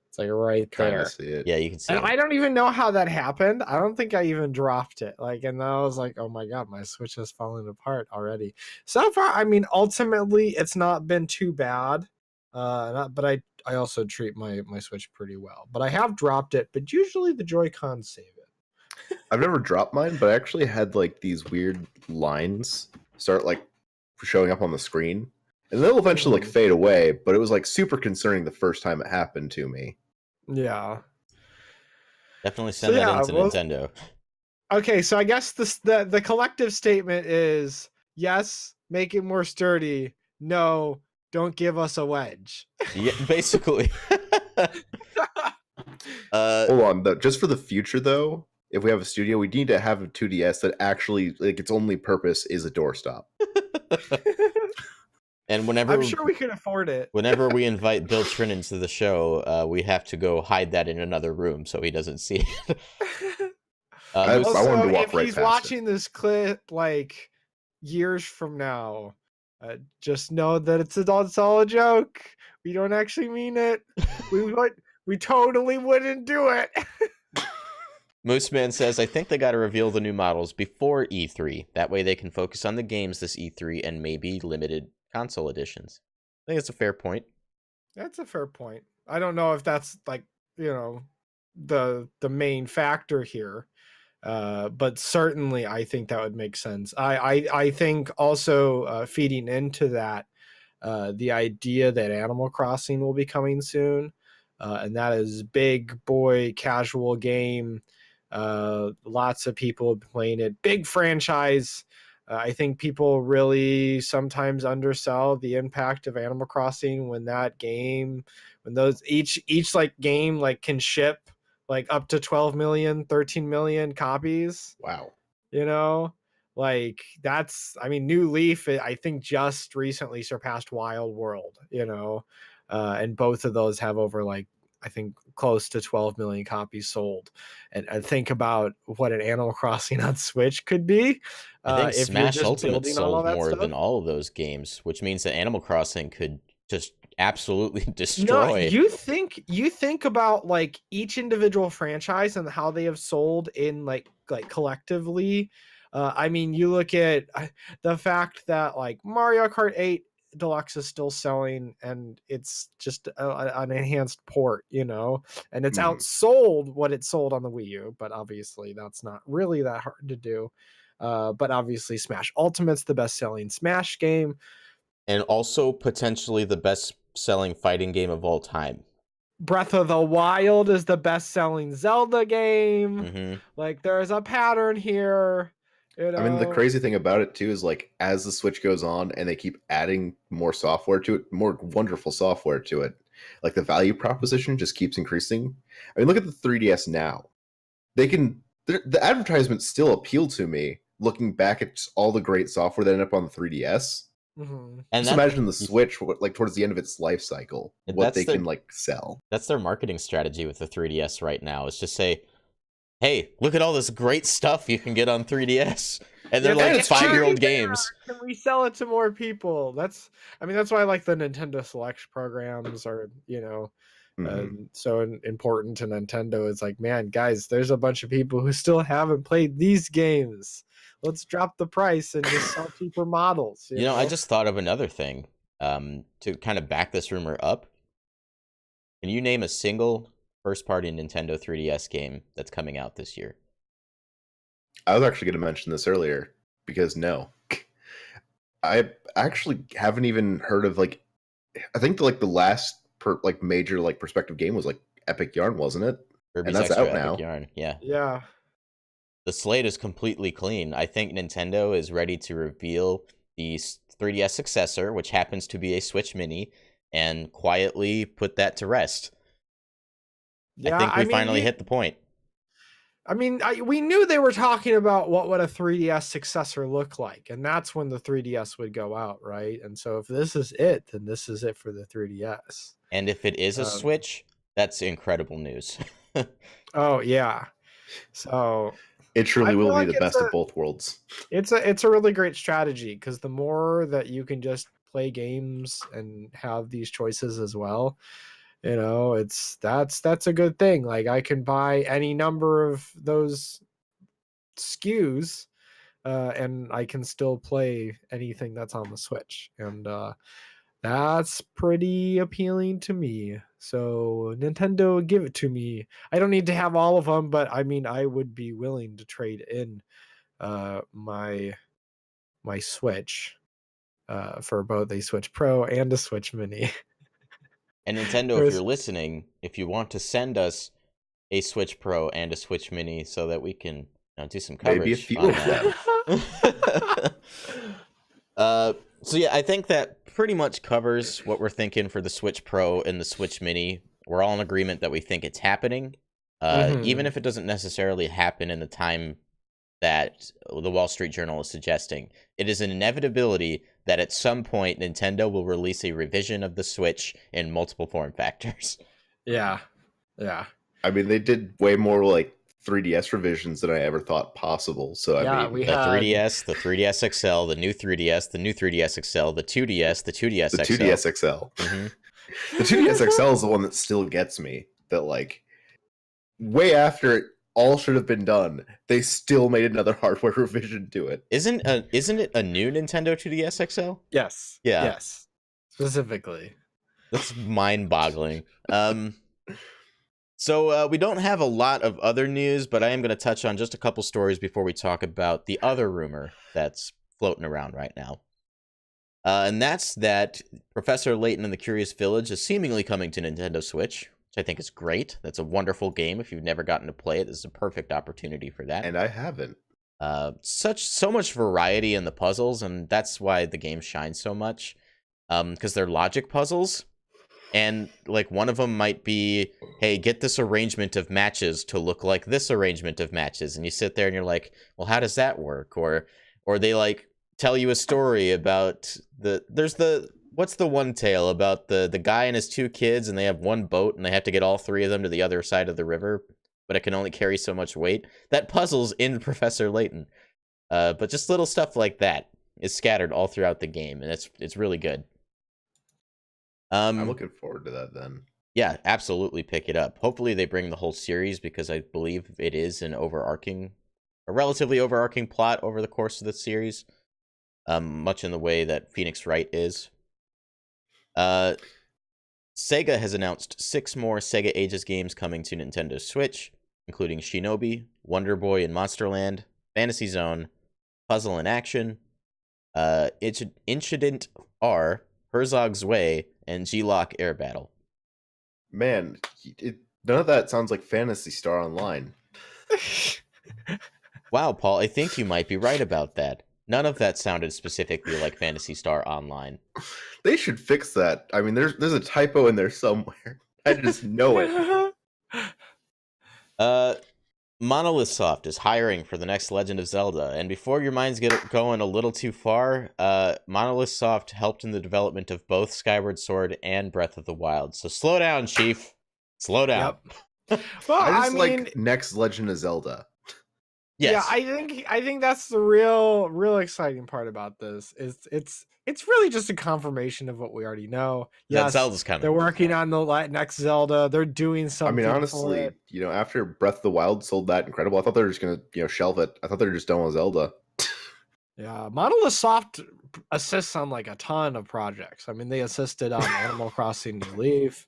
It's like right
Trying
there.
to see it.
Yeah, you can see
And
it.
I don't even know how that happened. I don't think I even dropped it. Like, and then I was like, oh my God, my Switch has fallen apart already. So far, I mean, ultimately, it's not been too bad. But I also treat my Switch pretty well. But I have dropped it, but usually the Joy-Cons save it.
I've never dropped mine, but I actually had like these weird lines start like showing up on the screen. And they'll eventually like fade away, but it was like super concerning the first time it happened to me.
Yeah.
Definitely send that into Nintendo.
Okay, so I guess the collective statement is yes, make it more sturdy. No, don't give us a wedge.
Yeah, basically.
Hold on, though. Just for the future, though, if we have a studio, we need to have a 2DS that actually, like, its only purpose is a doorstop.
And whenever
I'm sure we can afford it.
Whenever we invite Bill Trin into the show, we have to go hide that in another room so he doesn't see it.
I wanted to
Also,
walk
if
right
he's
past
watching this clip like years from now, just know that it's all a joke. We don't actually mean it. We totally wouldn't do it.
Mooseman says, I think they got to reveal the new models before E3. That way they can focus on the games this E3 and maybe limited console editions. I think it's a fair point.
That's a fair point. I don't know if that's like, the main factor here. But certainly I think that would make sense. I think also feeding into that, the idea that Animal Crossing will be coming soon, and that is big boy casual game. Lots of people playing it. Big franchise. I think people really sometimes undersell the impact of Animal Crossing when those each like game like can ship like up to 12 million, 13 million copies.
Wow.
Like that's, I mean, New Leaf, I think just recently surpassed Wild World, and both of those have over like, I think close to 12 million copies sold. And think about what an Animal Crossing on Switch could be.
I think
if
Smash
you're just
Ultimate
building on all
sold
that
more
stuff.
than all of those games, which means that Animal Crossing could just absolutely
No,
destroy.
you think about like each individual franchise and how they have sold in like collectively. I mean, you look at the fact that like Mario Kart 8 Deluxe is still selling, and it's just an enhanced port, and it's outsold what it sold on the Wii U. But obviously, that's not really that hard to do. But obviously, Smash Ultimate's the best-selling Smash game,
and also potentially the best-selling fighting game of all time.
Breath of the Wild is the best-selling Zelda game.
Mm-hmm.
Like, there's a pattern here.
I mean, the crazy thing about it too is like as the Switch goes on and they keep adding more software to it, more wonderful software to it, like the value proposition just keeps increasing. I mean, look at the 3DS now. The advertisements still appeal to me looking back at all the great software that ended up on the 3DS.
Mm-hmm.
And just imagine the Switch, like towards the end of its life cycle, what they can like sell.
That's their marketing strategy with the 3DS right now. Is just say, hey, look at all this great stuff you can get on 3DS. And they're like 5-year-old games.
Can we sell it to more people? That's why I like the Nintendo Select programs are, so important to Nintendo. It's like, man, guys, there's a bunch of people who still haven't played these games. Let's drop the price and just sell cheaper models. You know,
I just thought of another thing to kind of back this rumor up. Can you name a single first-party Nintendo 3DS game that's coming out this year?
I was actually going to mention this earlier because no, I actually haven't even heard of like. I think the last major like perspective game was like Epic Yarn, wasn't it?
Kirby's
and that's
Extra
out
Epic
now.
Yarn. Yeah.
Yeah.
The slate is completely clean. I think Nintendo is ready to reveal the 3DS successor, which happens to be a Switch Mini, and quietly put that to rest.
Yeah,
I think we finally hit the point.
I mean, we knew they were talking about what would a 3DS successor look like, and that's when the 3DS would go out, right? And so if this is it, then this is it for the 3DS.
And if it is a Switch, that's incredible news.
Oh yeah, so
it truly will
like
be the best of both worlds.
It's a really great strategy, because the more that you can just play games and have these choices as well, you know, that's a good thing. Like, I can buy any number of those SKUs, and I can still play anything that's on the Switch, and that's pretty appealing to me. So Nintendo, give it to me. I don't need to have all of them, but I mean, I would be willing to trade in my Switch for both a Switch Pro and a Switch Mini.
And Nintendo, if you're listening, if you want to send us a Switch Pro and a Switch Mini so that we can do some coverage.
Maybe a few of
them. So yeah, I think that pretty much covers what we're thinking for the Switch Pro and the Switch Mini. We're all in agreement that we think it's happening. Even if it doesn't necessarily happen in the time that the Wall Street Journal is suggesting, it is an inevitability that at some point Nintendo will release a revision of the Switch in multiple form factors.
Yeah.
I mean, they did way more like 3DS revisions than I ever thought possible. So I mean,
the 3DS, the 3DS XL, the new 3DS, the new 3DS XL, the 2DS, the 2DS XL.
The 2DS XL.
Mm-hmm.
The 2DS XL is the one that still gets me. That like way after it all should have been done, they still made another hardware revision to it.
Isn't it a new Nintendo 2DS XL?
Yes.
Yeah.
Yes. Specifically.
That's mind-boggling. So we don't have a lot of other news, but I am going to touch on just a couple stories before we talk about the other rumor that's floating around right now. And that's that Professor Layton and the Curious Village is seemingly coming to Nintendo Switch, which I think is great. That's a wonderful game. If you've never gotten to play it, this is a perfect opportunity for that.
And I haven't.
So much variety in the puzzles, and that's why the game shines so much. Because they're logic puzzles. And like one of them might be, hey, get this arrangement of matches to look like this arrangement of matches, and you sit there and you're like, well, how does that work? Or they like tell you a story about what's the one tale about the guy and his two kids, and they have one boat and they have to get all three of them to the other side of the river, but it can only carry so much weight. That puzzle's in Professor Layton, but just little stuff like that is scattered all throughout the game, and it's really good.
Mm.
I'm looking forward to that then.
Yeah, absolutely pick it up. Hopefully they bring the whole series, because I believe it is a relatively overarching plot over the course of the series, much in the way that Phoenix Wright is. Sega has announced 6 more Sega Ages games coming to Nintendo Switch, including Shinobi, Wonder Boy and Monsterland, Fantasy Zone, Puzzle in Action, Incident R, Herzog's Way, and G-Lock Air Battle.
Man, none of that sounds like Phantasy Star Online.
Wow, Paul, I think you might be right about that. None of that sounded specifically like Phantasy Star Online.
They should fix that. I mean, there's a typo in there somewhere. I just know it.
Monolith Soft is hiring for the next Legend of Zelda, and before your minds get going a little too far, Monolith Soft helped in the development of both Skyward Sword and Breath of the Wild. So slow down, Chief. Slow down.
Yep. Well,
I just like next Legend of Zelda.
Yes.
Yeah, I think that's the real exciting part about this. Is it's really just a confirmation of what we already know.
Yes, that Zelda's coming.
They're working on the next Zelda. They're doing something.
I mean, honestly, after Breath of the Wild sold that incredible, I thought they were just gonna, shelve it. I thought they were just done with Zelda.
Yeah, Monolith Soft assists on like a ton of projects. I mean, they assisted on Animal Crossing New Leaf.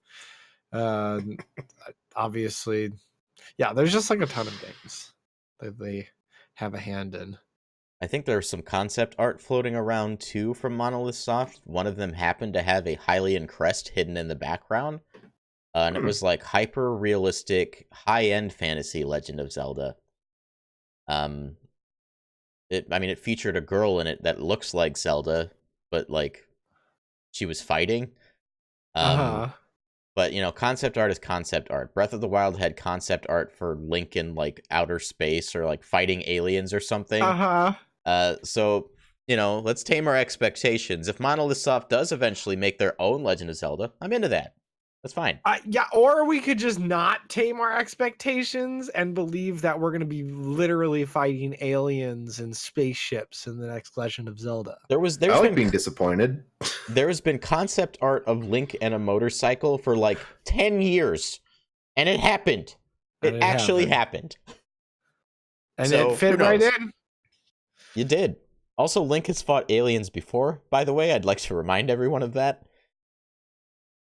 Obviously, yeah, there's just like a ton of games that they have a hand in.
I think there's some concept art floating around too from Monolith Soft. One of them happened to have a Hylian crest hidden in the background. And it was like hyper realistic, high-end fantasy Legend of Zelda. It featured a girl in it that looks like Zelda, but like she was fighting.
Uh-huh.
But concept art is concept art. Breath of the Wild had concept art for Link in like outer space or like fighting aliens or something. So let's tame our expectations. If Monolith Soft does eventually make their own Legend of Zelda, I'm into that. That's fine.
Yeah, or we could just not tame our expectations and believe that we're going to be literally fighting aliens and spaceships in the next Legend of Zelda.
I like being disappointed.
There has been concept art of Link and a motorcycle for like 10 years, and it happened. It actually happened.
And so, it fit right in.
You did. Also, Link has fought aliens before, by the way. I'd like to remind everyone of that.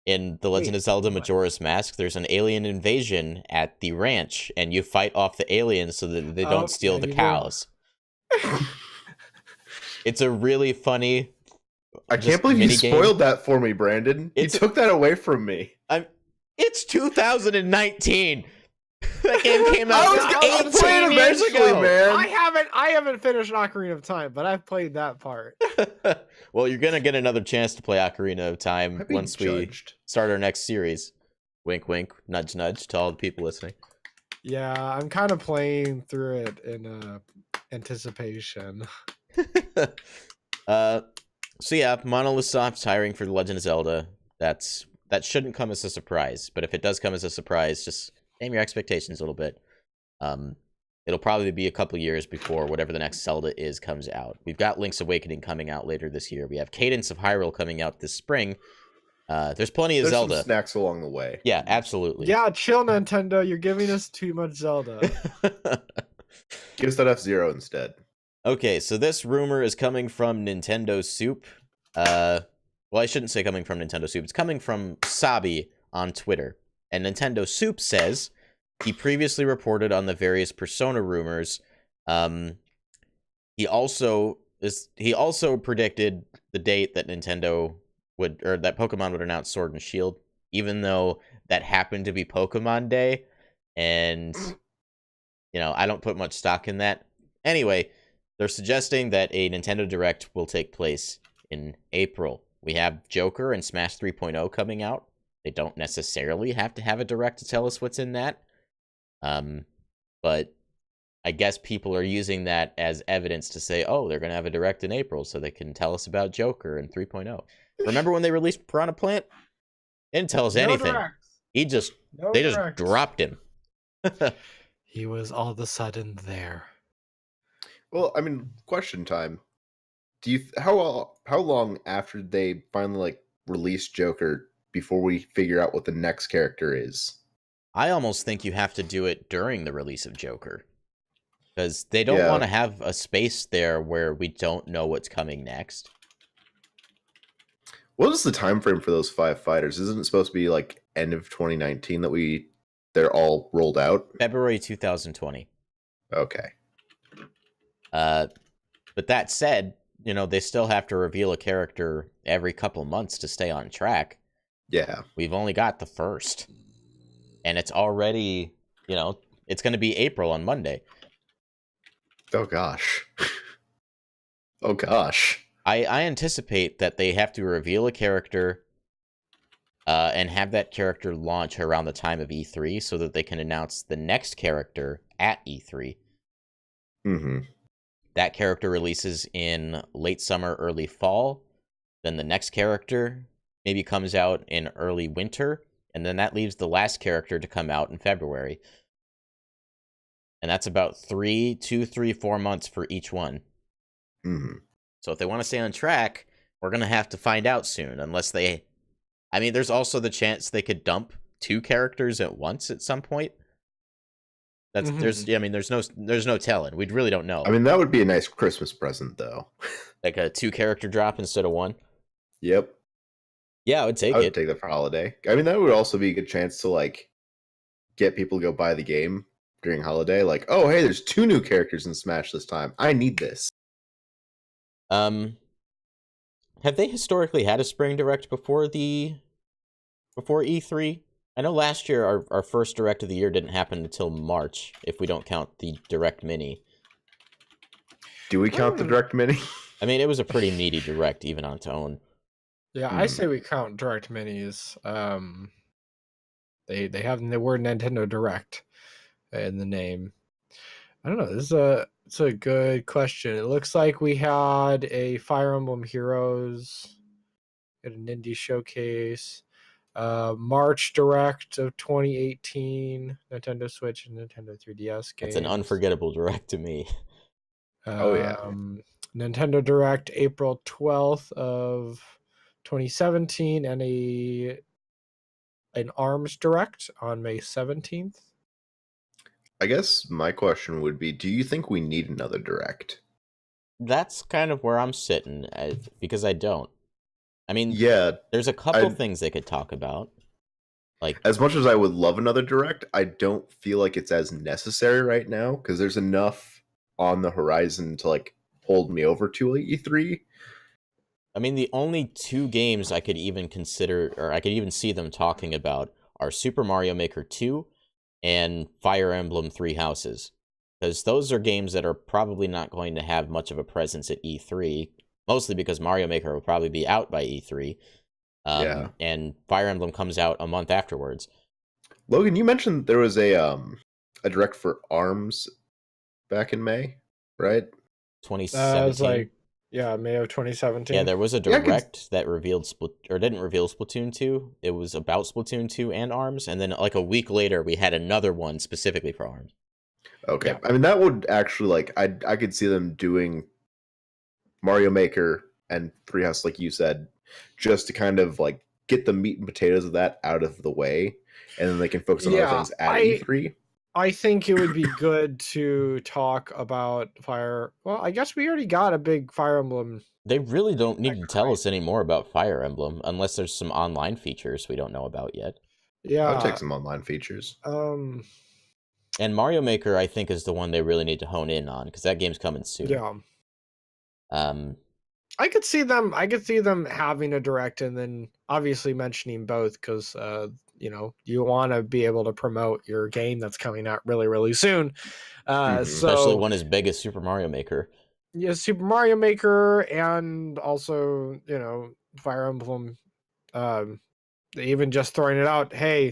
In The Legend of Zelda Majora's Mask, there's an alien invasion at the ranch, and you fight off the aliens so that they don't steal the cows. It's a really funny...
I can't believe you spoiled that for me, Brandon. You took that away from me.
It's 2019. That game came out 18 years ago,
man.
I haven't finished Ocarina of Time, but I've played that part.
Well, you're gonna get another chance to play Ocarina of Time once we start our next series. Wink, wink, nudge, nudge to all the people listening.
Yeah, I'm kind of playing through it in anticipation.
So yeah, Monolith Soft's hiring for The Legend of Zelda. That shouldn't come as a surprise, but if it does come as a surprise, just tame your expectations a little bit. It'll probably be a couple years before whatever the next Zelda is comes out. We've got Link's Awakening coming out later this year. We have Cadence of Hyrule coming out this spring. There's plenty of Zelda.
Some snacks along the way.
Yeah, absolutely.
Yeah, chill, Nintendo. You're giving us too much Zelda.
Give us that F-Zero instead.
Okay, so this rumor is coming from Nintendo Soup. Well, I shouldn't say coming from Nintendo Soup. It's coming from Sabi on Twitter. And Nintendo Soup says he previously reported on the various Persona rumors. He also predicted the date that Nintendo that Pokemon would announce Sword and Shield, even though that happened to be Pokemon Day, and I don't put much stock in that. Anyway, they're suggesting that a Nintendo Direct will take place in April. We have Joker and Smash 3.0 coming out. They don't necessarily have to have a Direct to tell us what's in that. But I guess people are using that as evidence to say, oh, they're going to have a Direct in April so they can tell us about Joker and 3.0. Remember when they released Piranha Plant? They didn't tell us anything. They just dropped him.
He was all of a sudden there.
Well, I mean, question time. How long after they finally release Joker before we figure out what the next character is?
I almost think you have to do it during the release of Joker, because they don't want to have a space there where we don't know what's coming next.
What is the time frame for those 5 fighters? Isn't it supposed to be end of 2019 that they're all rolled out?
February 2020.
Okay.
But that said, they still have to reveal a character every couple months to stay on track.
Yeah.
We've only got the first. And it's already, it's going to be April on Monday.
Oh, gosh. Oh, gosh.
I anticipate that they have to reveal a character and have that character launch around the time of E3 so that they can announce the next character at E3.
Mm-hmm.
That character releases in late summer, early fall. Then the next character maybe comes out in early winter. And then that leaves the last character to come out in February. And that's about 4 months for each one.
Mm-hmm.
So if they want to stay on track, we're going to have to find out soon. Unless they... I mean, there's also the chance they could dump 2 characters at once at some point. That's There's no telling. We really don't know.
I mean, that would be a nice Christmas present, though.
Like a 2 character drop instead of 1.
Yep.
Yeah, I would take it.
I would take that for holiday. I mean, that would also be a good chance to get people to go buy the game during holiday. Oh, hey, there's 2 new characters in Smash this time. I need this.
Have they historically had a spring direct before E3? I know last year our first direct of the year didn't happen until March, if we don't count the direct mini.
Do we count the direct mini?
I mean, it was a pretty meaty direct even on its own.
Yeah, I say we count direct minis. They have the word Nintendo Direct in the name. I don't know. It's a good question. It looks like we had a Fire Emblem Heroes at an indie showcase. March Direct of 2018, Nintendo Switch and Nintendo 3DS games.
It's an unforgettable direct to me.
Oh, yeah.
Nintendo Direct April 12th of 2017 and an ARMS Direct on May 17th.
I guess my question would be, do you think we need another direct?
That's kind of where I'm sitting, because I don't. I mean,
Yeah,
there's a couple things they could talk about. Like,
as much as I would love another direct, I don't feel like it's as necessary right now because there's enough on the horizon to like hold me over to E3.
I mean, the only two games I could even consider, or I could even see them talking about, are Super Mario Maker 2 and Fire Emblem Three Houses. Because those are games that are probably not going to have much of a presence at E3, mostly because Mario Maker will probably be out by E3.
Yeah.
And Fire Emblem comes out a month afterwards.
Logan, you mentioned there was a direct for ARMS back in May, right?
2017.
It was like, yeah, May of 2017.
Yeah, there was a direct that revealed didn't reveal Splatoon 2. It was about Splatoon 2 and ARMS, and then like a week later we had another one specifically for ARMS.
Okay.
Yeah.
I mean, that would actually, like, I could see them doing Mario Maker and Three Houses, like you said, just to kind of like get the meat and potatoes of that out of the way, and then they can focus on other things at E3.
I think it would be good to talk about Fire. Well, I guess we already got a big Fire Emblem.
They really don't need to tell us any more about Fire Emblem unless there's some online features we don't know about yet.
Yeah,
I'll take some online features.
And Mario Maker, I think, is the one they really need to hone in on because that game's coming soon.
Yeah.
I
could see them having a direct and then obviously mentioning both because you want to be able to promote your game that's coming out really, really soon.
Especially one as big as Super Mario Maker.
Yeah, Super Mario Maker and also, Fire Emblem. Even just throwing it out, hey,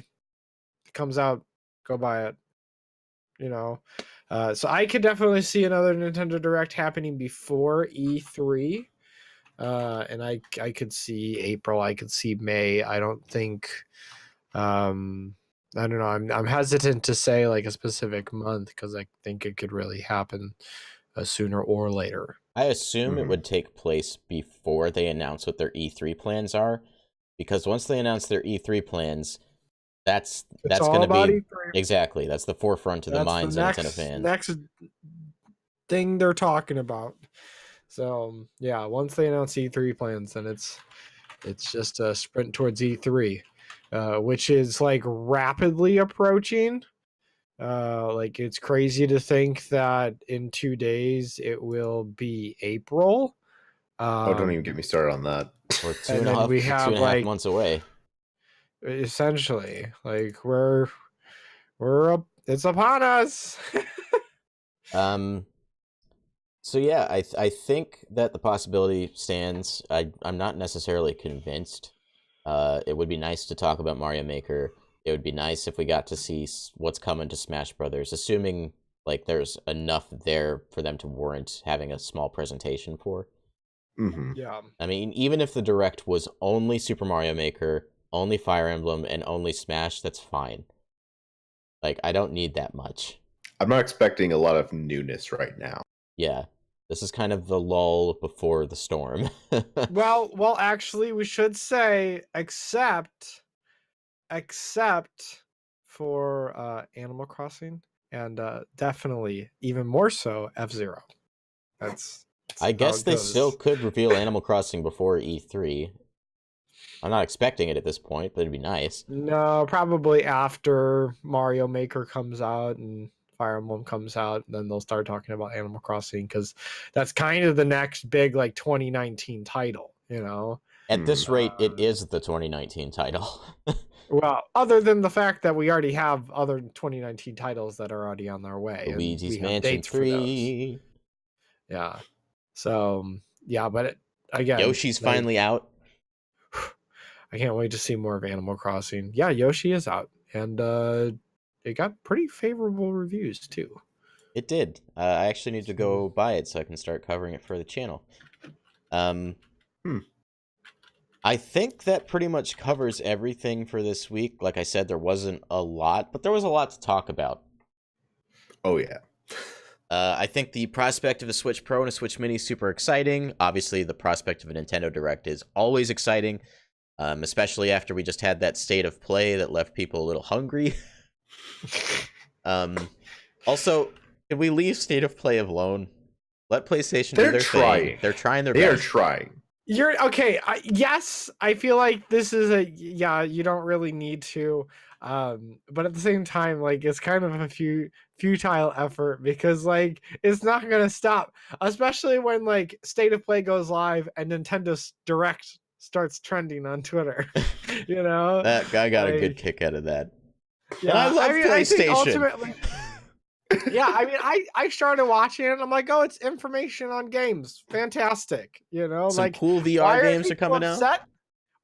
it comes out, go buy it. So I could definitely see another Nintendo Direct happening before E3. And I could see April, I could see May. I don't think I don't know. I'm hesitant to say like a specific month because I think it could really happen sooner or later.
I assume it would take place before they announce what their E3 plans are, because once they announce their E3 plans, that's going to be
E3.
Exactly. That's the forefront of the minds of Nintendo fans.
Next thing they're talking about. So yeah, once they announce E3 plans, then it's just a sprint towards E3, which is like rapidly approaching. Like it's crazy to think that in 2 days it will be April.
Don't even get me started on that.
We're two and a half months away.
Essentially, like we're up. It's upon us.
So yeah, I think that the possibility stands. I'm not necessarily convinced. It would be nice to talk about Mario Maker. It would be nice if we got to see what's coming to Smash Brothers, assuming like there's enough there for them to warrant having a small presentation for.
Yeah.
I mean, even if the Direct was only Super Mario Maker, only Fire Emblem, and only Smash, that's fine. Like, I don't need that much.
I'm not expecting a lot of newness right now.
Yeah. This is kind of the lull before the storm.
well, actually, we should say except for Animal Crossing and definitely even more so F-Zero.
I guess they still could reveal Animal Crossing before E3. I'm not expecting it at this point, but it'd be nice.
No, probably after Mario Maker comes out and Fire Emblem comes out, then they'll start talking about Animal Crossing because that's kind of the next big like 2019 title,
At this rate, it is the 2019 title.
Well, other than the fact that we already have other 2019 titles that are already on their way.
Luigi's Mansion 3.
Yeah. So Yeah, but again,
Yoshi's
like,
finally out.
I can't wait to see more of Animal Crossing. Yeah, Yoshi is out, and it got pretty favorable reviews too.
It did. I actually need to go buy it so I can start covering it for the channel. I think that pretty much covers everything for this week. Like I said, there wasn't a lot, but there was a lot to talk about.
Oh yeah.
I think the prospect of a Switch Pro and a Switch Mini is super exciting. Obviously, the prospect of a Nintendo Direct is always exciting, especially after we just had that state of play that left people a little hungry. Also, can we leave state of play alone? Let PlayStation do their thing. They're trying their best.
They are trying.
You're okay. Yes, I feel like this is you don't really need to. But at the same time, like, it's kind of a futile effort because, like, it's not gonna stop, especially when, like, State of Play goes live and Nintendo's Direct starts trending on Twitter. You know,
that guy got
like,
a good kick out of that.
Yeah,
and I love PlayStation.
I think ultimately, yeah, I mean, I started watching it and I'm like, oh, it's information on games, fantastic. You know,
some
like,
cool VR games are coming out.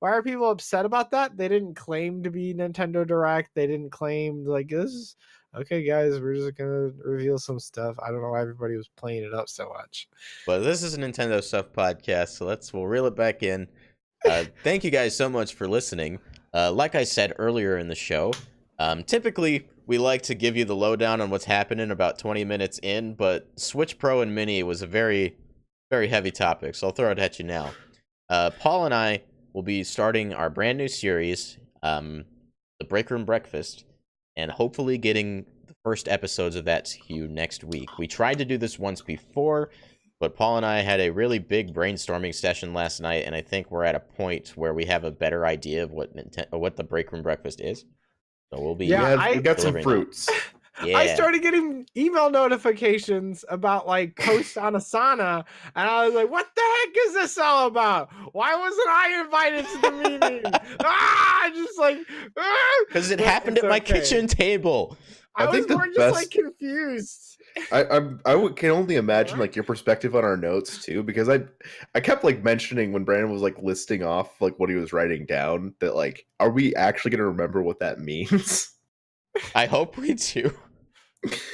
Why are people upset about that? They didn't claim to be Nintendo Direct. They didn't claim, like, this is okay, guys, we're just gonna reveal some stuff. I don't know why everybody was playing it up so much.
But this is a Nintendo Stuff podcast, so we'll reel it back in. Thank you guys so much for listening. Like I said earlier in the show, typically we like to give you the lowdown on what's happening about 20 minutes in, but Switch Pro and Mini was a very, very heavy topic, so I'll throw it at you now. Paul and I will be starting our brand new series, The Break Room Breakfast, and hopefully getting the first episodes of that to you next week. We tried to do this once before, but Paul and I had a really big brainstorming session last night, and I think we're at a point where we have a better idea of what The Break Room Breakfast is. So we'll be
we got some fruits.
Yeah.
I started getting email notifications about, like, posts on Asana, and I was like, what the heck is this all about? Why wasn't I invited to the meeting? Just like,
because it happened at my kitchen table.
I was more just like confused.
I can only imagine, like, your perspective on our notes too, because I kept, like, mentioning when Brandon was, like, listing off, like, what he was writing down, that, like, are we actually going to remember what that means?
I hope we do.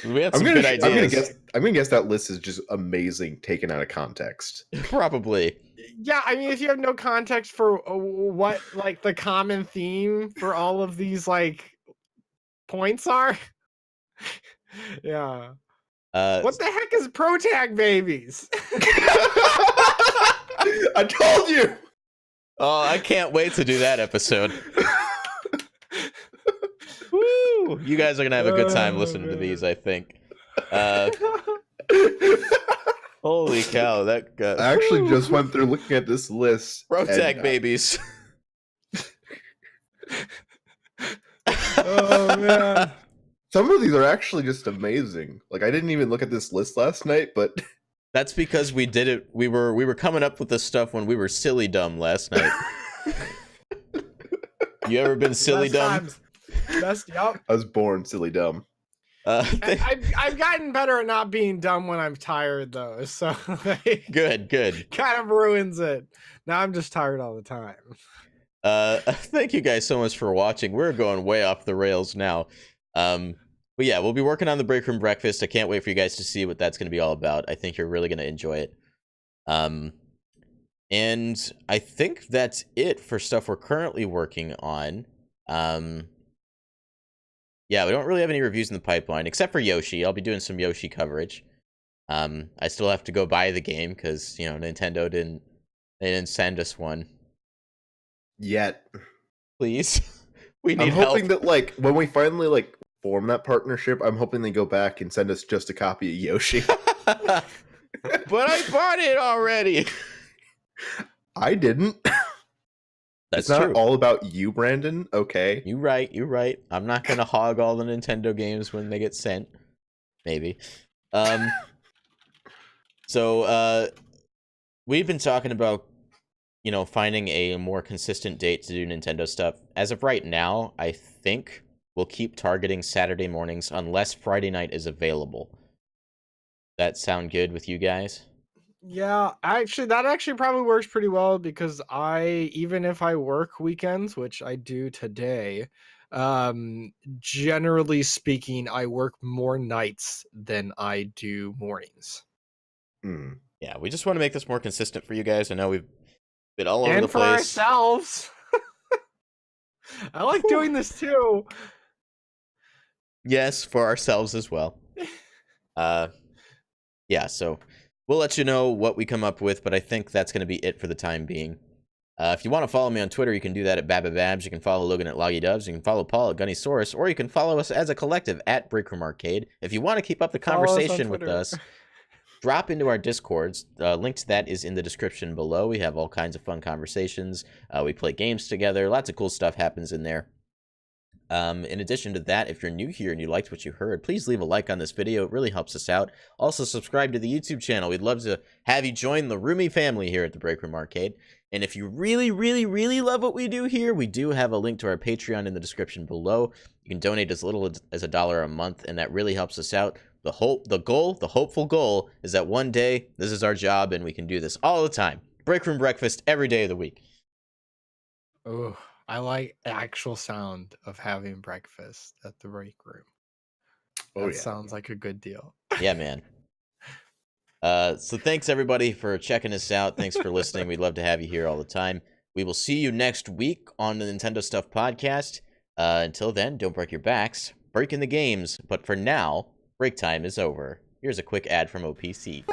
We had some good ideas.
I'm gonna guess that list is just amazing, taken out of context.
Probably.
Yeah, I mean, if you have no context for what, like, the common theme for all of these, like, points are, yeah. What the heck is Pro Tag Babies?
I told you.
Oh, I can't wait to do that episode. Woo! You guys are gonna have a good time listening to these, I think. Holy cow, that guy.
I actually just went through looking at this list.
Pro Tag Babies.
Oh man.
Some of these are actually just amazing. Like, I didn't even look at this list last night, but
that's because we did it. We were coming up with this stuff when we were silly dumb last night. You ever been silly dumb?
Yup.
I was born silly dumb.
I've gotten better at not being dumb when I'm tired, though. So, like,
good.
Kind of ruins it. Now I'm just tired all the time.
Thank you guys so much for watching. We're going way off the rails now. But yeah, we'll be working on the Break Room Breakfast. I can't wait for you guys to see what that's going to be all about. I think you're really going to enjoy it. And I think that's it for stuff we're currently working on. Yeah, we don't really have any reviews in the pipeline, except for Yoshi. I'll be doing some Yoshi coverage. I still have to go buy the game because, you know, Nintendo didn't send us one.
Yet.
Please. We need
I'm hoping
help.
that, like, when we finally, like, form that partnership, I'm hoping they go back and send us just a copy of Yoshi.
But I bought it already.
I didn't.
That's
it's not
true.
all about you, Brandon. Okay.
You're right. I'm not gonna hog all the Nintendo games when they get sent. Maybe. So we've been talking about, you know, finding a more consistent date to do Nintendo stuff. As of right now, I think we'll keep targeting Saturday mornings unless Friday night is available. That sound good with you guys?
Yeah, actually, that actually probably works pretty well because even if I work weekends, which I do today, generally speaking, I work more nights than I do mornings.
Hmm.
Yeah, we just want to make this more consistent for you guys. I know we've been all over
And
the
for
place.
ourselves. I like doing this too.
Yes, for ourselves as well. Yeah, so we'll let you know what we come up with, but I think that's going to be it for the time being. If you want to follow me on Twitter, you can do that at Babababs. You can follow Logan at LoggyDubs. You can follow Paul at Gunnysaurus, or you can follow us as a collective at Breakroom Arcade. If you want to keep up the
Follow us on
conversation with
Twitter.
us, drop into our Discords. Link to that is in the description below. We have all kinds of fun conversations. We play games together. Lots of cool stuff happens in there. In addition to that, if you're new here and you liked what you heard, please leave a like on this video. It really helps us out. Also, subscribe to the YouTube channel. We'd love to have you join the Roomy family here at the Breakroom Arcade. And if you really, really, really love what we do here, we do have a link to our Patreon in the description below. You can donate as little as $1 a month, and that really helps us out. The hopeful goal is that one day this is our job and we can do this all the time. Breakroom breakfast every day of the week.
Oh, I like the actual sound of having breakfast at the break room.
Oh,
That
yeah.
sounds like a good deal.
Yeah, man. So thanks everybody for checking us out. Thanks for listening. We'd love to have you here all the time. We will see you next week on the Nintendo Stuff Podcast. Until then, don't break your backs. Break in the games. But for now, break time is over. Here's a quick ad from OPC.